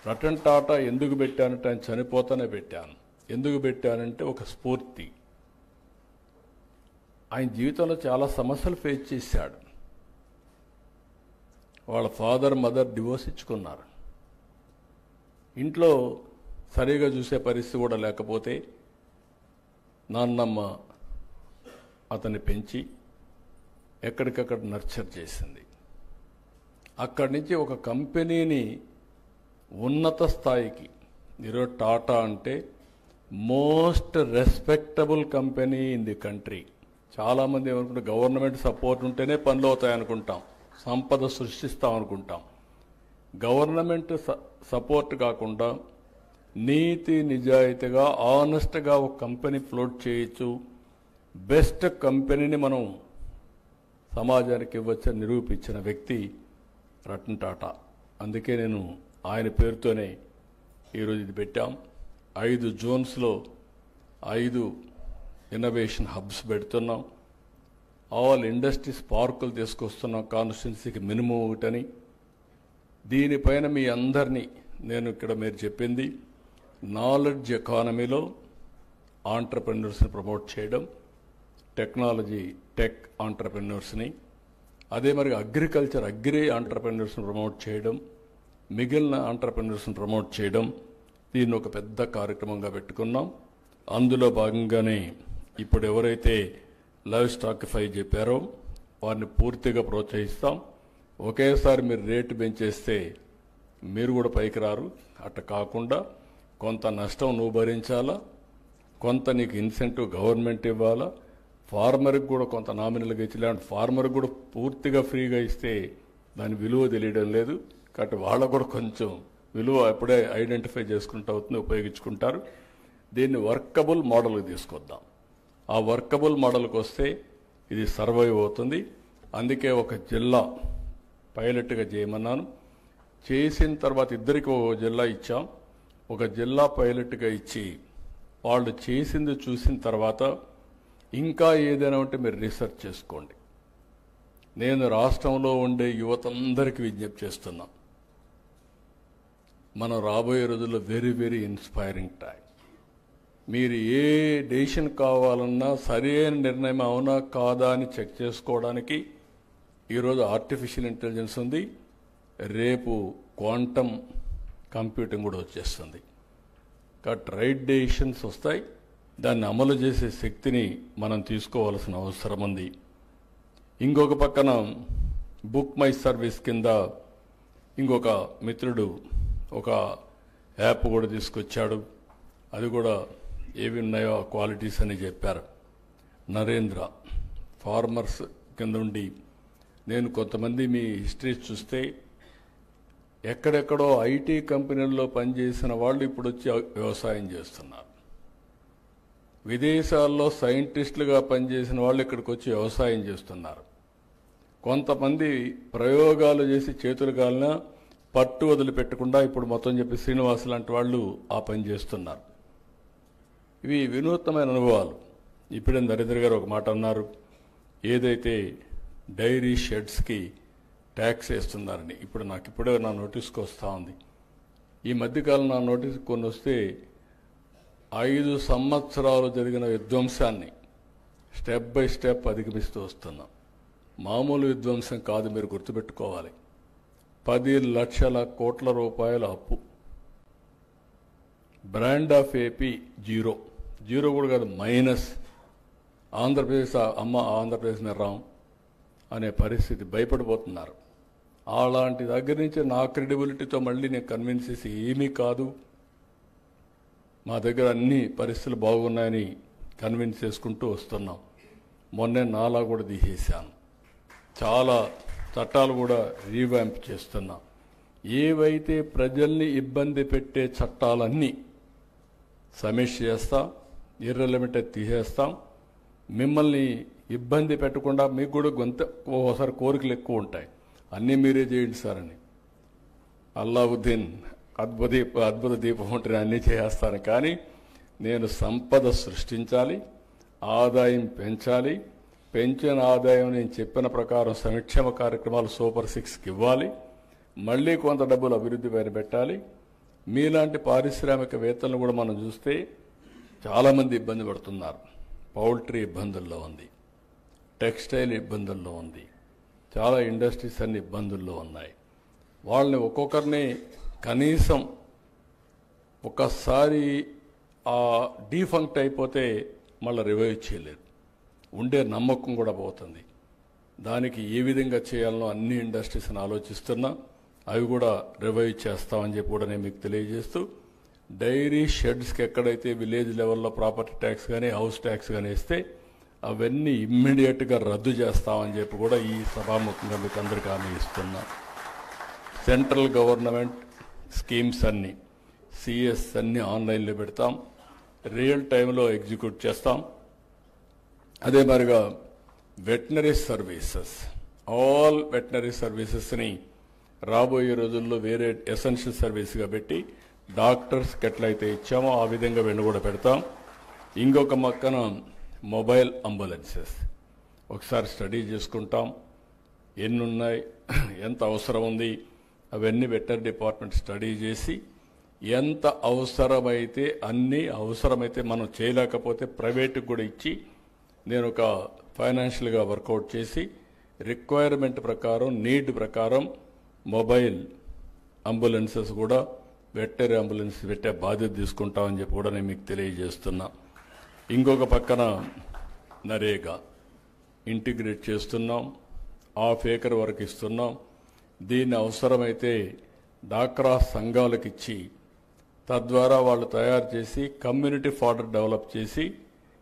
Ratan Tata ఎందుకు పెట్టానంటే ఆయన చనిపోతానే పెట్టాను. ఎందుకు పెట్టానంటే ఒక స్ఫూర్తి. ఆయన జీవితంలో చాలా సమస్యలు ఫేస్ చేశాడు. వాళ్ళ ఫాదర్ మదర్ డివోర్స్ ఇచ్చుకున్నారు. ఇంట్లో సరిగా చూసే పరిస్థితి కూడా లేకపోతే నాన్నమ్మ అతన్ని పెంచి ఎక్కడికక్కడ నర్చర్ చేసింది. అక్కడి నుంచి ఒక కంపెనీని ఉన్నత స్థాయికి, ఈరోజు టాటా అంటే most respectable company in the country. చాలామంది ఏమనుకుంటే గవర్నమెంట్ సపోర్ట్ ఉంటేనే పనులు అవుతాయి అనుకుంటాం, సంపద సృష్టిస్తాం అనుకుంటాం. గవర్నమెంట్ సపోర్ట్ కాకుండా నీతి నిజాయితీగా ఆనెస్ట్గా ఒక కంపెనీ ఫ్లోట్ చేయొచ్చు. బెస్ట్ కంపెనీని మనం సమాజానికి ఇవ్వచ్చని నిరూపించిన వ్యక్తి రతన్ టాటా. అందుకే నేను ఆయన పేరుతోనే ఈరోజు ఇది పెట్టాం. 5 జోన్స్లో 5 ఇన్నోవేషన్ హబ్స్ పెడుతున్నాం. ఆల్ ఇండస్ట్రీస్ పార్కులు తీసుకొస్తున్నాం కాన్స్టిట్యున్సీకి మినిమం ఒకటని. దీనిపైన మీ అందరినీ నేను ఇక్కడ మీరు చెప్పింది నాలెడ్జ్ ఎకానమీలో ఆంట్రప్రెన్యూర్స్ని ప్రమోట్ చేయడం, టెక్నాలజీ టెక్ ఆంట్రప్రెన్యూర్స్ని, అదే మరి అగ్రికల్చర్ అగ్రి ఆంట్రప్రెన్యూర్స్ని ప్రమోట్ చేయడం, మిగిలిన ఆంట్రప్రెన్యూర్స్ని ప్రమోట్ చేయడం. దీన్ని ఒక పెద్ద కార్యక్రమంగా పెట్టుకున్నాం. అందులో భాగంగానే ఇప్పుడు ఎవరైతే లైవ్ స్టాకిఫై చెప్పారో వారిని పూర్తిగా ప్రోత్సహిస్తాం. ఒకేసారి మీరు రేటు పెంచేస్తే మీరు కూడా పైకి రారు. అట్లా కాకుండా కొంత నష్టం నువ్వు భరించాలా, కొంత నీకు ఇన్సెంటివ్ గవర్నమెంట్ ఇవ్వాలా, ఫార్మర్కి కూడా కొంత నామినల్గా ఇచ్చి, ఫార్మర్కి కూడా పూర్తిగా ఫ్రీగా ఇస్తే దాని విలువ తెలియడం లేదు. కాబట్టి వాళ్ళకు కూడా కొంచెం విలువ ఎప్పుడే ఐడెంటిఫై చేసుకుంటూ అవుతుంది, ఉపయోగించుకుంటారు. దీన్ని వర్కబుల్ మోడల్కి తీసుకొద్దాం. ఆ వర్కబుల్ మోడల్కి వస్తే ఇది సర్వైవ్ అవుతుంది. అందుకే ఒక జిల్లా పైలట్గా చేయమన్నాను. చేసిన తర్వాత ఇద్దరికి ఒక జిల్లా ఇచ్చాం. ఒక జిల్లా పైలట్గా ఇచ్చి వాళ్ళు చేసింది చూసిన తర్వాత ఇంకా ఏదైనా ఉంటే మీరు రీసెర్చ్ చేసుకోండి. నేను రాష్ట్రంలో ఉండే యువతందరికీ విజ్ఞప్తి చేస్తున్నా, మనం రాబోయే రోజుల్లో వెరీ వెరీ ఇన్స్పైరింగ్ టైం. మీరు ఏ డెసిషన్ కావాలన్నా సరైన నిర్ణయం అవునా కాదా అని చెక్ చేసుకోవడానికి ఈరోజు ఆర్టిఫిషియల్ ఇంటెలిజెన్స్ ఉంది, రేపు క్వాంటమ్ కంప్యూటింగ్ కూడా వచ్చేస్తుంది. కాబట్టి రైట్ డెసిషన్స్ వస్తాయి. దాన్ని అమలు చేసే శక్తిని మనం తీసుకోవాల్సిన అవసరం ఉంది. ఇంకొక పక్కన బుక్ మై సర్వీస్ కింద ఇంకొక మిత్రుడు ఒక యాప్ కూడా తీసుకొచ్చాడు. అది కూడా ఏవి ఉన్నాయో ఆ క్వాలిటీస్ అని చెప్పారు. నరేంద్ర ఫార్మర్స్ కింద ఉండి నేను కొంతమంది మీ హిస్టరీ చూస్తే ఎక్కడెక్కడో ఐటీ కంపెనీల్లో పనిచేసిన వాళ్ళు ఇప్పుడు వచ్చి వ్యవసాయం చేస్తున్నారు. విదేశాల్లో సైంటిస్టులుగా పనిచేసిన వాళ్ళు ఇక్కడికి వచ్చి వ్యవసాయం చేస్తున్నారు. కొంతమంది ప్రయోగాలు చేసి చేతులు కాలిన పట్టు వదిలిపెట్టకుండా ఇప్పుడు మొత్తం చెప్పి శ్రీనివాస్ లాంటి వాళ్ళు ఆ పని చేస్తున్నారు. ఇవి వినూత్నమైన అనుభవాలు. ఇప్పుడే నరేంద్ర గారు ఒక మాట అన్నారు, ఏదైతే డైరీ షెడ్స్కి ట్యాక్స్ వేస్తున్నారని. ఇప్పుడు నాకు ఇప్పుడే నా నోటీస్కి వస్తూ ఉంది. ఈ మధ్యకాలం నా నోటీస్ కొన్ని వస్తే 5 సంవత్సరాలు జరిగిన విధ్వంసాన్ని స్టెప్ బై స్టెప్ అధిగమిస్తూ వస్తున్నాం. మామూలు విధ్వంసం కాదు, మీరు గుర్తుపెట్టుకోవాలి. 10 లక్షల కోట్ల రూపాయల అప్పు. బ్రాండ్ ఆఫ్ ఏపీ జీరో కూడా కాదు, మైనస్. ఆంధ్రప్రదేశ్ ఆంధ్రప్రదేశ్ నిర్రాం అనే పరిస్థితి, భయపడిపోతున్నారు. అలాంటి దగ్గర నుంచి నా క్రెడిబిలిటీతో మళ్ళీ నేను కన్విన్స్ చేసి ఏమీ కాదు, మా దగ్గర అన్ని పరిస్థితులు బాగున్నాయని కన్విన్స్ చేసుకుంటూ వస్తున్నాం. మొన్నే నాలా కూడా తీసేశాను. చాలా చట్టాలు కూడా రీవ్యాంప్ చేస్తున్నాం. ఏవైతే ప్రజల్ని ఇబ్బంది పెట్టే చట్టాలన్నీ సమీక్ష చేస్తాం, ఇర్రెలవెంట్ తీసేస్తాం. మిమ్మల్ని ఇబ్బంది పెట్టకుండా మీకు కూడా ఓసారి కోరికలు ఎక్కువ ఉంటాయి, అన్నీ మీరే చేయండి సార్ అని. అల్లావుద్దీన్ అద్భుత దీపం ఉంటే అన్నీ చేస్తాను, కానీ నేను సంపద సృష్టించాలి, ఆదాయం పెంచాలి, పెంచిన ఆదాయం నేను చెప్పిన ప్రకారం సంక్షేమ కార్యక్రమాలు సూపర్ 6కి ఇవ్వాలి, మళ్ళీ కొంత డబ్బులు అభివృద్ధి పైన పెట్టాలి. మీలాంటి పారిశ్రామికవేత్తలను కూడా మనం చూస్తే చాలామంది ఇబ్బంది పడుతున్నారు. పౌల్ట్రీ ఇబ్బందుల్లో ఉంది, టెక్స్టైల్ ఇబ్బందుల్లో ఉంది, చాలా ఇండస్ట్రీస్ అన్ని ఇబ్బందుల్లో ఉన్నాయి. వాళ్ళని ఒక్కొక్కరిని కనీసం ఒకసారి డీఫంక్ట్ అయిపోతే మళ్ళీ రివైవ్ చేయలేరు, ఉండే నమ్మకం కూడా పోతుంది. దానికి ఏ విధంగా చేయాలనో అన్ని ఇండస్ట్రీస్ని ఆలోచిస్తున్నా, అవి కూడా రివైవ్ చేస్తామని చెప్పి కూడా నేను మీకు తెలియజేస్తూ, డైరీ షెడ్స్కి ఎక్కడైతే విలేజ్ లెవెల్లో ప్రాపర్టీ ట్యాక్స్ కానీ హౌస్ ట్యాక్స్ కానీ ఇస్తే అవన్నీ ఇమ్మీడియట్గా రద్దు చేస్తామని చెప్పి కూడా ఈ సభాముఖంగా మీకు అందరికీ హామీ ఇస్తున్నా. సెంట్రల్ గవర్నమెంట్ స్కీమ్స్ అన్నీ సిఎస్ అన్నీ ఆన్లైన్లో పెడతాం, రియల్ టైంలో ఎగ్జిక్యూట్ చేస్తాం. అదే మరిగా వెటనరీ సర్వీసెస్, ఆల్ వెటనరీ సర్వీసెస్ని రాబోయే రోజుల్లో వేరే ఎసెన్షియల్ సర్వీస్గా పెట్టి డాక్టర్స్కి ఎట్లయితే ఇచ్చామో ఆ విధంగా వెన్ను కూడా పెడతాం. ఇంకొక పక్కన మొబైల్ అంబులెన్సెస్ ఒకసారి స్టడీ చేసుకుంటాం, ఎన్ని ఉన్నాయి, ఎంత అవసరం ఉంది, అవన్నీ వెటనరీ డిపార్ట్మెంట్ స్టడీ చేసి ఎంత అవసరమైతే అన్నీ అవసరమైతే మనం చేయలేకపోతే ప్రైవేట్కి కూడా ఇచ్చి నేను ఒక ఫైనాన్షియల్గా వర్కౌట్ చేసి రిక్వైర్మెంట్ ప్రకారం నీడ్ ప్రకారం మొబైల్ అంబులెన్సెస్ కూడా వెటనరీ అంబులెన్స్ పెట్టే బాధ్యత తీసుకుంటామని చెప్పి కూడా నేను మీకు తెలియజేస్తున్నా. ఇంకొక పక్కన నరేగా ఇంటిగ్రేట్ చేస్తున్నాం, 1/2 ఎకర్ వరకు ఇస్తున్నాం. దీన్ని అవసరమైతే డాక్రా సంఘాలకు ఇచ్చి తద్వారా వాళ్ళు తయారు చేసి కమ్యూనిటీ ఫాడర్ డెవలప్ చేసి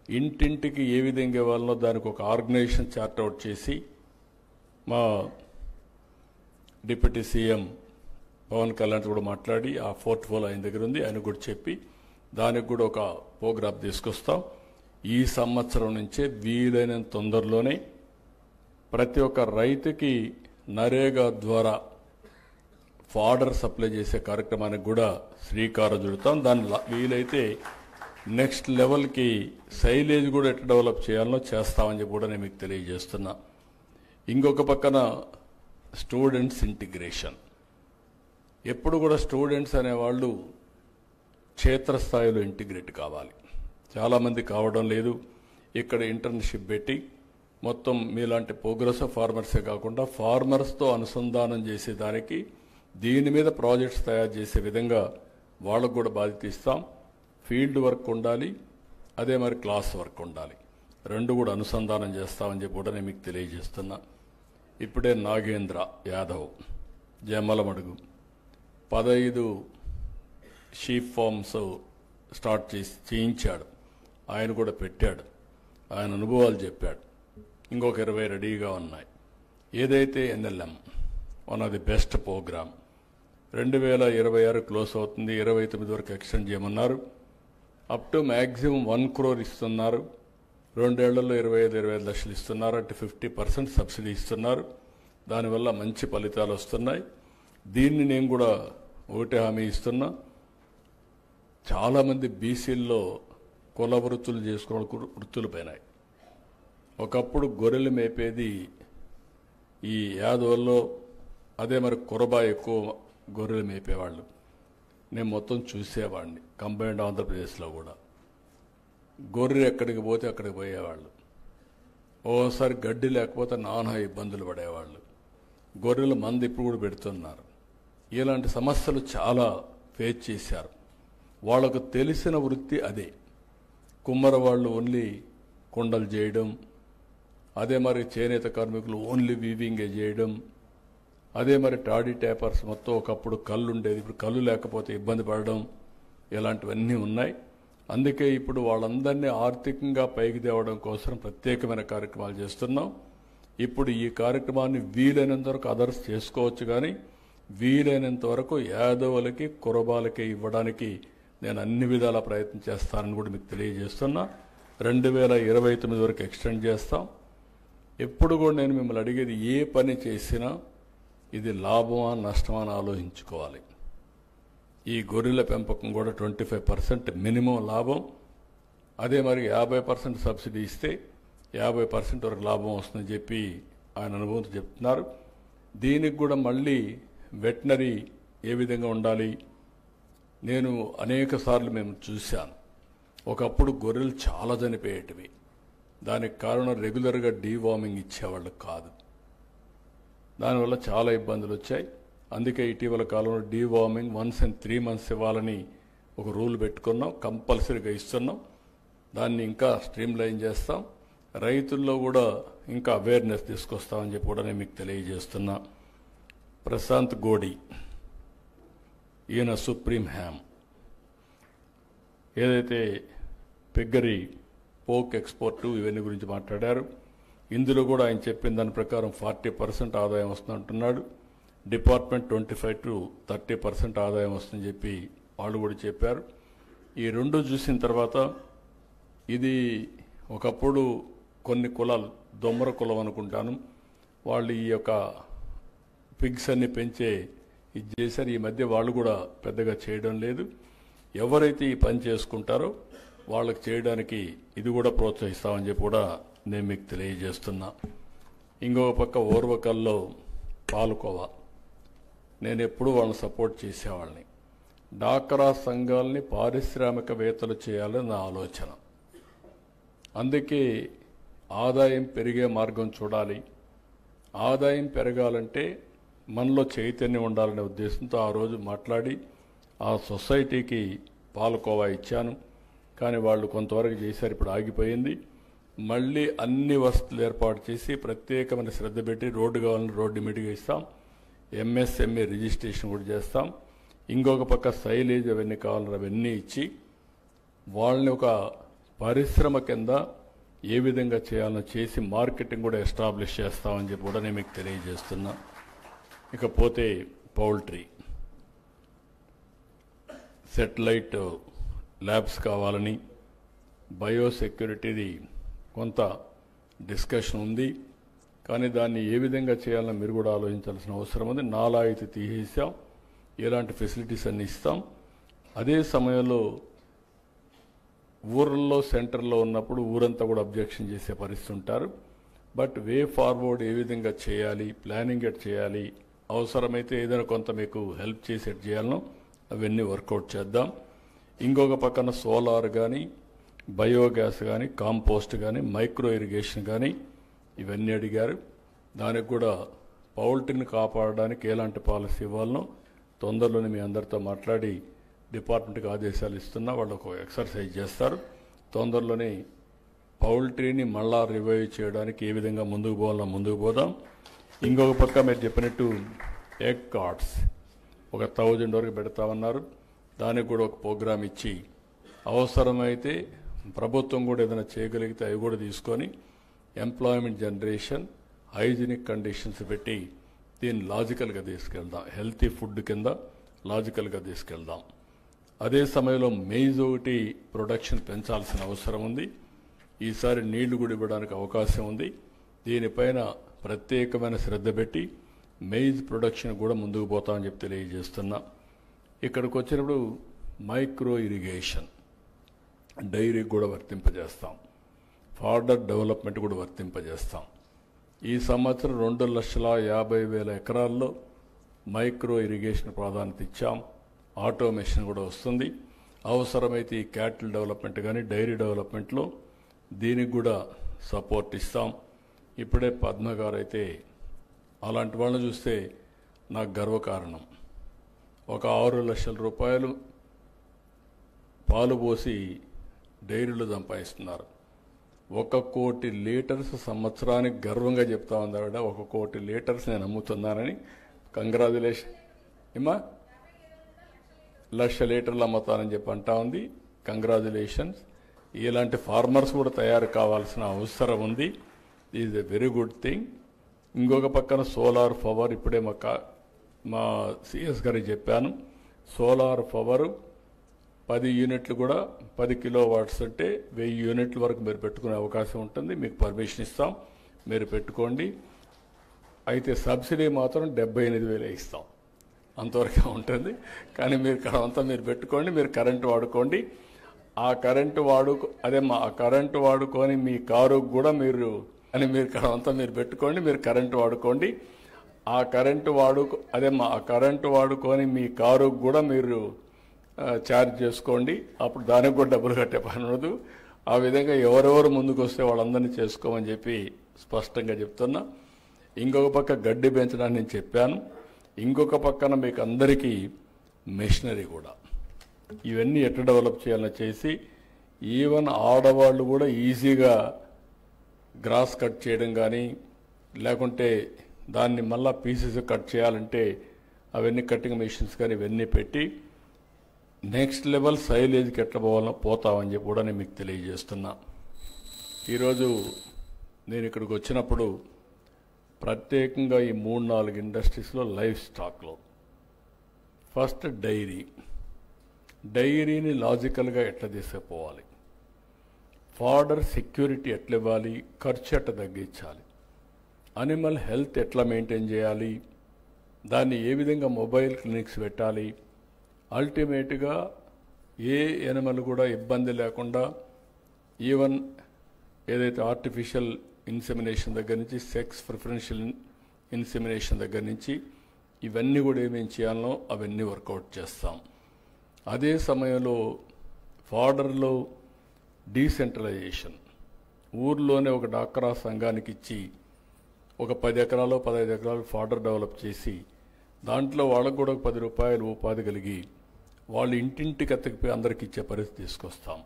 ఇంటింటికి ఏ విధంగా ఇవ్వాలనో దానికి ఒక ఆర్గనైజేషన్ చార్ట్అవుట్ చేసి మా డిప్యూటీ సీఎం పవన్ కళ్యాణ్ కూడా మాట్లాడి ఆ పోర్ట్ఫోలియో ఆయన దగ్గర ఉంది, ఆయన కూడా చెప్పి దానికి కూడా ఒక ప్రోగ్రామ్ తీసుకొస్తాం. ఈ సంవత్సరం నుంచే వీలైనంత తొందరలోనే ప్రతి ఒక్క రైతుకి నరేగా ద్వారా ఫాడర్ సప్లై చేసే కార్యక్రమానికి కూడా శ్రీకారం చుడతాం. దాన్ని వీలైతే నెక్స్ట్ లెవెల్కి సైలేజ్ కూడా ఎట్లా డెవలప్ చేయాలనో చేస్తామని చెప్పి కూడా నేను మీకు తెలియజేస్తున్నా. ఇంకొక పక్కన స్టూడెంట్స్ ఇంటిగ్రేషన్, ఎప్పుడు కూడా స్టూడెంట్స్ అనేవాళ్ళు క్షేత్రస్థాయిలో ఇంటిగ్రేట్ కావాలి, చాలామంది కావడం లేదు. ఇక్కడ ఇంటర్న్షిప్ పెట్టి మొత్తం మీలాంటి ప్రోగ్రెసివ్ ఫార్మర్సే కాకుండా ఫార్మర్స్తో అనుసంధానం చేసేదానికి దీని మీద ప్రాజెక్ట్స్ తయారు చేసే విధంగా వాళ్ళకు కూడా బాధ్యత ఇస్తాం. ఫీల్డ్ వర్క్ ఉండాలి, అదే మరి క్లాస్ వర్క్ ఉండాలి, రెండు కూడా అనుసంధానం చేస్తామని చెప్పి కూడా నేను మీకు తెలియజేస్తున్నా. ఇప్పుడే Nagendra Yadav Jammalamadugu 15 sheep farms start చేయించాడు, ఆయన కూడా పెట్టాడు, ఆయన అనుభవాలు చెప్పాడు. ఇంకొక 20 రెడీగా ఉన్నాయి. ఏదైతే NLM one of the best program 2026 close అవుతుంది, 29 వరకు ఎక్స్టెండ్ చేయమన్నారు. అప్ టు మ్యాక్సిమం 1 crore ఇస్తున్నారు, 2 ఏళ్లలో 25 లక్షలు ఇస్తున్నారు, అంటే 50% సబ్సిడీ ఇస్తున్నారు. దానివల్ల మంచి ఫలితాలు వస్తున్నాయి. దీన్ని నేను కూడా ఒకటే హామీ ఇస్తున్నా, చాలామంది బీసీల్లో కుల వృత్తులు చేసుకున్న వృత్తులు పోయినాయి. ఒకప్పుడు గొర్రెలు మేపేది ఈ యాదవుల్లో, అదే మరి కురబా ఎక్కువ గొర్రెలు మేపేవాళ్ళు. నేను మొత్తం చూసేవాడిని. కంబైన్డ్ ఆంధ్రప్రదేశ్లో కూడా గొర్రె ఎక్కడికి పోతే అక్కడికి పోయేవాళ్ళు. ఓసారి గడ్డి లేకపోతే నానా ఇబ్బందులు పడేవాళ్ళు. గొర్రెల మంది ఇప్పుడు కూడా పెడుతున్నారు. ఇలాంటి సమస్యలు చాలా ఫేస్ చేశారు. వాళ్ళకు తెలిసిన వృత్తి అదే. కుమ్మర వాళ్ళు ఓన్లీ కుండలు చేయడం, అదే మరి చేనేత కార్మికులు ఓన్లీ వీవింగే చేయడం, అదే మరి టాడీ ట్యాపర్స్ మొత్తం ఒకప్పుడు కళ్ళు ఉండేది, ఇప్పుడు కళ్ళు లేకపోతే ఇబ్బంది పడడం, ఇలాంటివన్నీ ఉన్నాయి. అందుకే ఇప్పుడు వాళ్ళందరినీ ఆర్థికంగా పైకి తేవడం కోసం ప్రత్యేకమైన కార్యక్రమాలు చేస్తున్నాం. ఇప్పుడు ఈ కార్యక్రమాన్ని వీలైనంత వరకు అదర్స్ చేసుకోవచ్చు, కానీ వీలైనంత వరకు యాదవులకి కురబాలకి ఇవ్వడానికి నేను అన్ని విధాల ప్రయత్నం చేస్తానని కూడా మీకు తెలియజేస్తున్నా. 2029 వరకు ఎక్స్టెండ్ చేస్తాం. ఎప్పుడు కూడా నేను మిమ్మల్ని అడిగేది, ఏ పని చేసినా ఇది లాభమా నష్టమా అని ఆలోచించుకోవాలి. ఈ గొర్రెల పెంపకం కూడా 25% మినిమం లాభం. అదే మరి 50% సబ్సిడీ ఇస్తే 50% వరకు లాభం వస్తుందని చెప్పి ఆయన అనుభవంతో చెప్తున్నారు. దీనికి కూడా మళ్ళీ వెటనరీ ఏ విధంగా ఉండాలి, నేను అనేక సార్లు మేము చూశాను. ఒకప్పుడు గొర్రెలు చాలా చనిపోయేటివి. దానికి కారణం రెగ్యులర్గా డీవార్మింగ్ ఇచ్చేవాళ్ళు కాదు. దానివల్ల చాలా ఇబ్బందులు వచ్చాయి. అందుకే ఇటీవల కాలంలో డీవార్మింగ్ 1 and 3 months ఇవ్వాలని ఒక రూల్ పెట్టుకున్నాం. కంపల్సరీగా ఇస్తున్నాం. దాన్ని ఇంకా స్ట్రీమ్లైన్ చేస్తాం. రైతుల్లో కూడా ఇంకా అవేర్నెస్ తీసుకొస్తామని చెప్పి కూడా నేను మీకు తెలియజేస్తున్నా. ప్రశాంత్ గోడి, ఈయన సుప్రీం హ్యామ్ ఏదైతే పిగ్గరి పోక్ ఎక్స్పోర్టు ఇవన్నీ గురించి మాట్లాడారు. ఇందులో కూడా ఆయన చెప్పిన దాని ప్రకారం 40% ఆదాయం వస్తుందంటున్నాడు. డిపార్ట్మెంట్ 25 to 30% ఆదాయం వస్తుందని చెప్పి వాళ్ళు కూడా చెప్పారు. ఈ రెండు చూసిన తర్వాత ఇది ఒకప్పుడు కొన్ని కులాలు, దొమ్మర కులం అనుకుంటాను, వాళ్ళు ఈ యొక్క పిగ్స్ అన్ని పెంచే ఇది చేశారు. ఈ మధ్య వాళ్ళు కూడా పెద్దగా చేయడం లేదు. ఎవరైతే ఈ పని చేసుకుంటారో వాళ్ళకి చేయడానికి ఇది కూడా ప్రోత్సహిస్తామని చెప్పి కూడా నేను మీకు తెలియజేస్తున్నా. ఇంకొక పక్క ఓర్వకల్లో పాలకోవా, నేను ఎప్పుడూ వాళ్ళని సపోర్ట్ చేసేవాళ్ళని. డాక్రా సంఘాలని పారిశ్రామికవేత్తలు చేయాలని నా ఆలోచన. అందుకే ఆదాయం పెరిగే మార్గం చూడాలి. ఆదాయం పెరగాలంటే మనలో చైతన్యం ఉండాలనే ఉద్దేశంతో ఆ రోజు మాట్లాడి ఆ సొసైటీకి పాలకోవా ఇచ్చాను. కానీ వాళ్ళు కొంతవరకు చేశారు, ఇప్పుడు ఆగిపోయింది. మళ్ళీ అన్ని వసతులు ఏర్పాటు చేసి ప్రత్యేకమైన శ్రద్ధ పెట్టి రోడ్డు కావాలని రోడ్డు ఇమీడియట్గా ఇస్తాం. ఎంఎస్ఎంఈ రిజిస్ట్రేషన్ కూడా చేస్తాం. ఇంకొక పక్క సైలేజ్ అవన్నీ కావాలని అవన్నీ ఇచ్చి వాళ్ళని ఒక పరిశ్రమ కింద ఏ విధంగా చేయాలో చేసి మార్కెటింగ్ కూడా ఎస్టాబ్లిష్ చేస్తామని చెప్పి కూడా నేను మీకు తెలియజేస్తున్నా. ఇకపోతే పౌల్ట్రీ, సెటిలైట్ ల్యాబ్స్ కావాలని, బయోసెక్యూరిటీది కొంత డిస్కషన్ ఉంది. కానీ దాన్ని ఏ విధంగా చేయాలని మీరు కూడా ఆలోచించాల్సిన అవసరం ఉంది. నాలా అయితే తీసేసాం, ఎలాంటి ఫెసిలిటీస్ అన్ని ఇస్తాం. అదే సమయంలో ఊర్లలో సెంటర్లో ఉన్నప్పుడు ఊరంతా కూడా అబ్జెక్షన్ చేసే పరిస్థితి ఉంటారు. బట్ వే ఫార్వర్డ్ ఏ విధంగా చేయాలి, ప్లానింగ్ ఎట్ చేయాలి, అవసరమైతే ఏదైనా కొంత మీకు హెల్ప్ చేసి ఎట్ చేయాలనో అవన్నీ వర్కౌట్ చేద్దాం. ఇంకొక పక్కన సోలార్ కానీ, బయోగ్యాస్ కానీ, కాంపోస్ట్ కానీ, మైక్రో ఇరిగేషన్ కానీ ఇవన్నీ అడిగారు. దానికి కూడా పౌల్ట్రీని కాపాడడానికి ఎలాంటి పాలసీ ఇవ్వాలనో తొందరలోనే మీ అందరితో మాట్లాడి డిపార్ట్మెంట్కి ఆదేశాలు ఇస్తున్నా. వాళ్ళు ఒక ఎక్సర్సైజ్ చేస్తారు. తొందరలోనే పౌల్ట్రీని మళ్ళా రివైవ్ చేయడానికి ఏ విధంగా ముందుకు పోవాలో ముందుకు పోదాం. ఇంకొక పక్క మీరు చెప్పినట్టు ఎగ్ కార్డ్స్ ఒక 1000 వరకు పెడతామన్నారు. దానికి కూడా ఒక ప్రోగ్రాం ఇచ్చి అవసరమైతే ప్రభుత్వం కూడా ఏదైనా చేయగలిగితే అవి కూడా తీసుకొని ఎంప్లాయ్మెంట్ జనరేషన్, హైజీనిక్ కండిషన్స్ పెట్టి దీన్ని లాజికల్గా తీసుకెళ్దాం. హెల్తీ ఫుడ్ కింద లాజికల్గా తీసుకెళ్దాం. అదే సమయంలో మెయిజ్ ఒకటి ప్రొడక్షన్ పెంచాల్సిన అవసరం ఉంది. ఈసారి నీళ్లు కూడా ఇవ్వడానికి అవకాశం ఉంది. దీనిపైన ప్రత్యేకమైన శ్రద్ధ పెట్టి మెయిజ్ ప్రొడక్షన్ కూడా ముందుకు పోతామని చెప్పి తెలియజేస్తున్నా. ఇక్కడికి వచ్చినప్పుడు మైక్రో ఇరిగేషన్, డైరీకి కూడా వర్తింపజేస్తాం. ఫార్డర్ డెవలప్మెంట్ కూడా వర్తింపజేస్తాం. ఈ సంవత్సరం 2,50,000 ఎకరాల్లో మైక్రో ఇరిగేషన్ ప్రాధాన్యత ఇచ్చాం. ఆటోమేషన్ కూడా వస్తుంది. అవసరమైతే ఈ క్యాటిల్ డెవలప్మెంట్ కానీ డైరీ డెవలప్మెంట్లో దీనికి కూడా సపోర్ట్ ఇస్తాం. ఇప్పుడే పద్మ గారు అయితే అలాంటి వాళ్ళని చూస్తే నాకు గర్వకారణం. ఒక 6 లక్షల రూపాయలు పాలు పోసి డైరీలు సంపాదిస్తున్నారు. 1 కోటి లీటర్స్ సంవత్సరానికి గర్వంగా చెప్తా ఉంది ఆవిడ. 1 కోటి లీటర్స్ నేను అమ్ముతున్నానని. కంగ్రాచులేషన్ ఏమా, 1,00,000 లీటర్లు అమ్ముతానని చెప్పి అంటా ఉంది. కంగ్రాచులేషన్స్. ఇలాంటి ఫార్మర్స్ కూడా తయారు కావాల్సిన అవసరం ఉంది. Is a very good thing. ఇంకొక పక్కన సోలార్ పవర్, ఇప్పుడే మా సిఎస్ గారికి చెప్పాను. సోలార్ పవర్ 10 యూనిట్లు కూడా 10 కిలో వాట్స్ అంటే 1000 యూనిట్ల వరకు మీరు పెట్టుకునే అవకాశం ఉంటుంది. మీకు పర్మిషన్ ఇస్తాం, మీరు పెట్టుకోండి. అయితే సబ్సిడీ మాత్రం 78,000 ఇస్తాం, అంతవరకే ఉంటుంది. కానీ మీరు అంతా మీరు పెట్టుకోండి, మీరు కరెంటు వాడుకోండి. ఆ కరెంటు వాడుకొని మీ కారు కూడా మీరు అంతా మీరు పెట్టుకోండి, మీరు కరెంటు వాడుకోండి. ఆ కరెంటు వాడుకొని మీ కారు కూడా మీరు ఛార్జ్ చేసుకోండి. అప్పుడు దానికి కూడా డబ్బులు కట్టే పని ఉండదు. ఆ విధంగా ఎవరెవరు ముందుకు వస్తే వాళ్ళందరినీ చేసుకోమని చెప్పి స్పష్టంగా చెప్తున్నా. ఇంకొక పక్క గడ్డి పెంచడానికి నేను చెప్పాను. ఇంకొక పక్కన మీకు అందరికీ మెషినరీ కూడా ఇవన్నీ ఎట్లా డెవలప్ చేయాలని చేసి ఈవెన్ ఆడవాళ్ళు కూడా ఈజీగా గ్రాస్ కట్ చేయడం కానీ లేకుంటే దాన్ని మళ్ళా పీసెస్ కట్ చేయాలంటే అవన్నీ కటింగ్ మెషిన్స్ కానీ ఇవన్నీ పెట్టి నెక్స్ట్ లెవెల్ సైలేజ్కి ఎట్లా పోతామని చెప్పి కూడా నేను మీకు తెలియజేస్తున్నా. ఈరోజు నేను ఇక్కడికి వచ్చినప్పుడు ప్రత్యేకంగా ఈ 3-4 ఇండస్ట్రీస్లో లైఫ్ స్టాక్లో ఫస్ట్ డైరీని లాజికల్గా ఎట్లా తీసుకుపోవాలి, ఫాడర్ సెక్యూరిటీ ఎట్లా ఇవ్వాలి, ఖర్చు ఎట్లా తగ్గించాలి, అనిమల్ హెల్త్ ఎట్లా మెయింటైన్ చేయాలి, దాన్ని ఏ విధంగా మొబైల్ క్లినిక్స్ పెట్టాలి, అల్టిమేట్గా ఏ ఎనిమల్ కూడా ఇబ్బంది లేకుండా ఈవెన్ ఏదైతే ఆర్టిఫిషియల్ ఇన్సెమినేషన్ దగ్గర నుంచి సెక్స్ ప్రిఫరెన్షియల్ ఇన్సెమినేషన్ దగ్గర నుంచి ఇవన్నీ కూడా ఏమేం చేయాలనో అవన్నీ వర్కౌట్ చేస్తాం. అదే సమయంలో ఫాడర్లో డీసెంట్రలైజేషన్, ఊర్లోనే ఒక డాక్రా సంఘానికి ఇచ్చి ఒక 10 ఎకరాలు 15 ఎకరాలు ఫాడర్ డెవలప్ చేసి దాంట్లో వాళ్ళకు కూడా 10 రూపాయలు ఉపాధి కలిగి వాళ్ళు ఇంటింటికి ఎత్తకపోయి అందరికి ఇచ్చే పరిస్థితి తీసుకొస్తాం.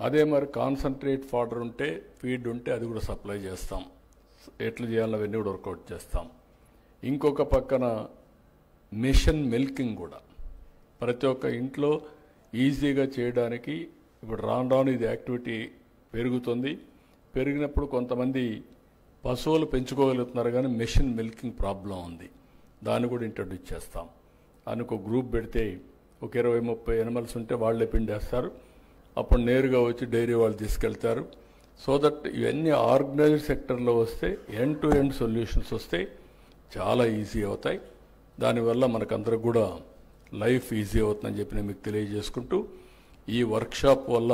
అదే మరి కాన్సన్ట్రేట్ ఫాడర్ ఉంటే ఫీడ్ ఉంటే అది కూడా సప్లై చేస్తాం. ఎట్లా చేయాలో అవన్నీ కూడా వర్కౌట్ చేస్తాం. ఇంకొక పక్కన మిషన్ మిల్కింగ్ కూడా ప్రతి ఒక్క ఇంట్లో ఈజీగా చేయడానికి ఇప్పుడు రాను ఇది యాక్టివిటీ పెరుగుతుంది. పెరిగినప్పుడు కొంతమంది పశువులు పెంచుకోగలుగుతున్నారు కానీ మెషిన్ మిల్కింగ్ ప్రాబ్లం ఉంది, దాన్ని కూడా ఇంట్రడ్యూస్ చేస్తాం. అనుకో గ్రూప్ పెడితే ఒక 20-30 ఎనిమల్స్ ఉంటే వాళ్ళే పిండేస్తారు, అప్పుడు నేరుగా వచ్చి డైరీ వాళ్ళు తీసుకెళ్తారు. సో దట్ ఇవన్నీ ఆర్గనైజ్డ్ సెక్టర్లో వస్తే ఎండ్ టు ఎండ్ సొల్యూషన్స్ వస్తే చాలా ఈజీ అవుతాయి. దానివల్ల మనకందరికి కూడా లైఫ్ ఈజీ అవుతుందని చెప్పి నేను మీకు తెలియజేసుకుంటూ ఈ వర్క్షాప్ వల్ల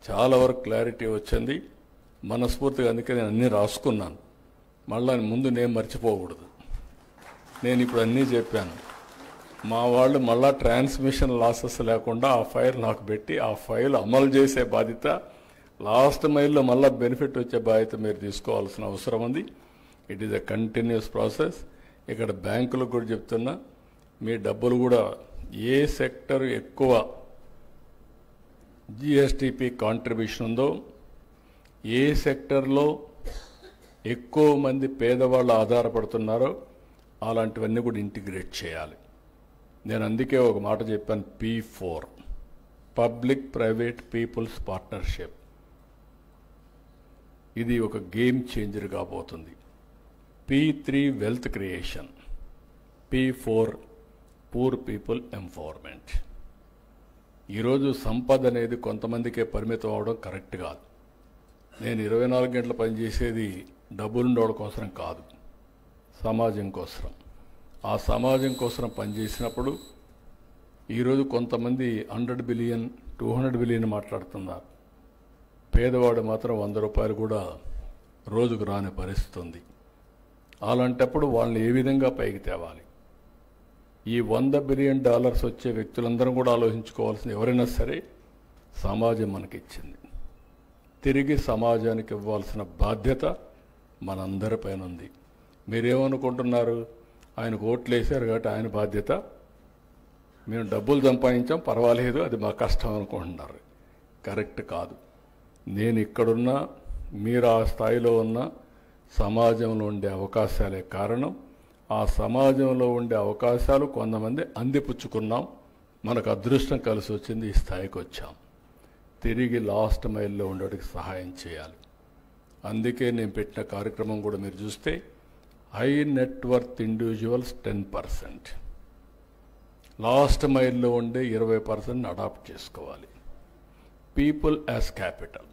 చాలా వరకు క్లారిటీ వచ్చింది మనస్ఫూర్తిగా. అందుకే నేను అన్నీ రాసుకున్నాను, మళ్ళీ ముందు నేను మర్చిపోకూడదు. నేను ఇప్పుడు అన్నీ చెప్పాను. మా వాళ్ళు మళ్ళా ట్రాన్స్మిషన్ లాసెస్ లేకుండా ఆ ఫైల్ నాకు పెట్టి ఆ ఫైల్ అమలు చేసే బాధ్యత, లాస్ట్ మైల్లో మళ్ళీ బెనిఫిట్ వచ్చే బాధ్యత మీరు తీసుకోవాల్సిన అవసరం ఉంది. It is a continuous process. ఇక్కడ బ్యాంకులకు కూడా చెప్తున్నా, మీ డబ్బులు కూడా ఏ సెక్టర్ ఎక్కువ జిఎస్టిపి కాంట్రిబ్యూషన్ ఉందో, ఏ సెక్టర్లో ఎక్కువ మంది పేదవాళ్ళు ఆధారపడుతున్నారో అలాంటివన్నీ కూడా ఇంటిగ్రేట్ చేయాలి. నేను అందుకే ఒక మాట చెప్పాను, P4 public private peoples partnership. ఇది ఒక గేమ్ చేంజర్ కాబోతుంది. P3 wealth creation, P4 poor people empowerment. ఈరోజు సంపద అనేది కొంతమందికే పరిమితం అవడం కరెక్ట్ కాదు. నేను 24 గంటలు పనిచేసేది డబ్బులుండవడం కోసం కాదు, సమాజం కోసం. ఆ సమాజం కోసం పనిచేసినప్పుడు ఈరోజు కొంతమంది 100 బిలియన్ 200 బిలియన్ మాట్లాడుతున్నారు. పేదవాడు మాత్రం 100 రూపాయలు కూడా రోజుకు రాని పరిస్థితి ఉంది. అలాంటప్పుడు వాళ్ళని ఏ విధంగా పైకి తేవాలి? ఈ $100 బిలియన్ వచ్చే వ్యక్తులందరం కూడా ఆలోచించుకోవాల్సింది. ఎవరైనా సరే సమాజం మనకిచ్చింది, తిరిగి సమాజానికి ఇవ్వాల్సిన బాధ్యత మనందరిపైన ఉంది. మీరేమనుకుంటున్నారు? ఆయనకు ఓట్లు వేశారు కాబట్టి ఆయన బాధ్యత, మేము డబ్బులు సంపాదించాం పర్వాలేదు అది మా కష్టం అనుకుంటున్నారు. కరెక్ట్ కాదు. నేను ఇక్కడున్నా, మీరు ఆ స్థాయిలో ఉన్న సమాజంలో ఉండే అవకాశాలే కారణం. ఆ సమాజంలో ఉండే అవకాశాలు కొంతమంది అందిపుచ్చుకున్నాం, మనకు అదృష్టం కలిసి వచ్చింది, ఈ స్థాయికి వచ్చాం. తిరిగి లాస్ట్ మైల్లో ఉండడానికి సహాయం చేయాలి. అందుకే నేను పెట్టిన కార్యక్రమం కూడా మీరు చూస్తే హై నెట్వర్త్ ఇండివిజువల్స్ 10%, లాస్ట్ మైల్లో ఉండే 20% అడాప్ట్ చేసుకోవాలి. పీపుల్ యాజ్ క్యాపిటల్,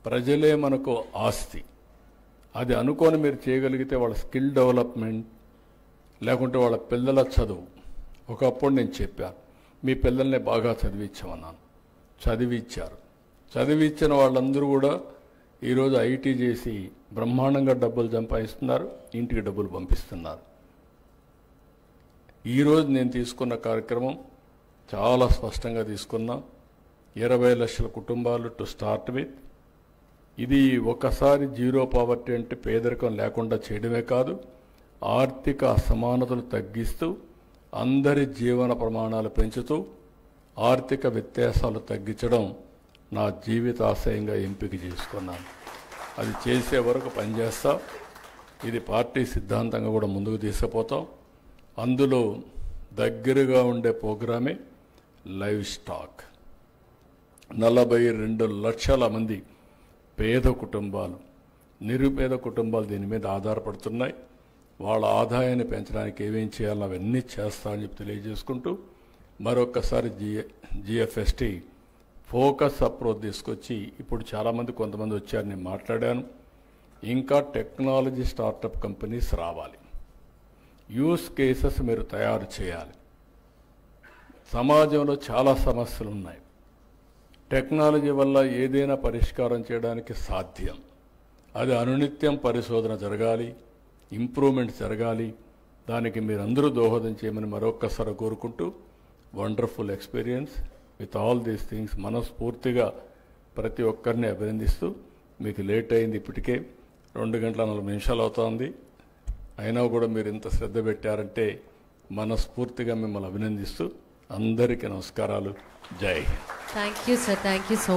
ప్రజలే మనకు ఆస్తి. అది అనుకొని మీరు చేయగలిగితే వాళ్ళ స్కిల్ డెవలప్మెంట్, లేకుంటే వాళ్ళ పిల్లల చదువు. ఒకప్పుడు నేను చెప్పాను, మీ పిల్లల్ని బాగా చదివించమన్నాను, చదివించారు. చదివించిన వాళ్ళందరూ కూడా ఈరోజు ఐటీ చేసి బ్రహ్మాండంగా డబ్బులు సంపాదిస్తున్నారు, ఇంటికి డబ్బులు పంపిస్తున్నారు. ఈరోజు నేను తీసుకున్న కార్యక్రమం చాలా స్పష్టంగా తీసుకున్నా. 20 లక్షల కుటుంబాలు టు స్టార్ట్ విత్. ఇది ఒకసారి జీరో పావర్టీ అంటే పేదరికం లేకుండా చేయడమే కాదు, ఆర్థిక అసమానతలు తగ్గిస్తూ అందరి జీవన ప్రమాణాలు పెంచుతూ ఆర్థిక వ్యత్యాసాలు తగ్గించడం నా జీవిత ఆశయంగా ఎంపిక చేసుకున్నాను. అది చేసే వరకు పనిచేస్తా. ఇది పార్టీ సిద్ధాంతంగా కూడా ముందుకు తీసుకుపోతాం. అందులో దగ్గరగా ఉండే ప్రోగ్రామే లైవ్ స్టాక్. 42 లక్షల మంది పేద కుటుంబాలు, నిరుపేద కుటుంబాలు దీని మీద ఆధారపడుతున్నాయి. వాళ్ళ ఆదాయాన్ని పెంచడానికి ఏమేం చేయాలో అవన్నీ చేస్తామని చెప్పి తెలియజేసుకుంటూ మరొకసారి జిఎఫ్ఎస్టీ ఫోకస్ అప్రోచ్ తీసుకొచ్చి, ఇప్పుడు చాలామంది కొంతమంది వచ్చారు, నేను మాట్లాడాను, ఇంకా టెక్నాలజీ స్టార్టప్ కంపెనీస్ రావాలి. యూస్ కేసెస్ మీరు తయారు చేయాలి. సమాజంలో చాలా సమస్యలు ఉన్నాయి. టెక్నాలజీ వల్ల ఏదైనా పరిష్కారం చేయడానికి సాధ్యం. అది అనునిత్యం పరిశోధన జరగాలి, ఇంప్రూవ్మెంట్ జరగాలి. దానికి మీరందరూ దోహదం చేయమని మరొక్కసారి కోరుకుంటూ, wonderful experience with all these things. మనస్ఫూర్తిగా ప్రతి ఒక్కరిని అభినందిస్తూ, మీకు లేట్ అయింది, ఇప్పటికే 2 గంటల 40 నిమిషాలు అవుతోంది, అయినా కూడా మీరు ఇంత శ్రద్ధ పెట్టారంటే మనస్ఫూర్తిగా మిమ్మల్ని అభినందిస్తూ అందరికీ నమస్కారాలు. జై Hind. Thank you sir, thank you so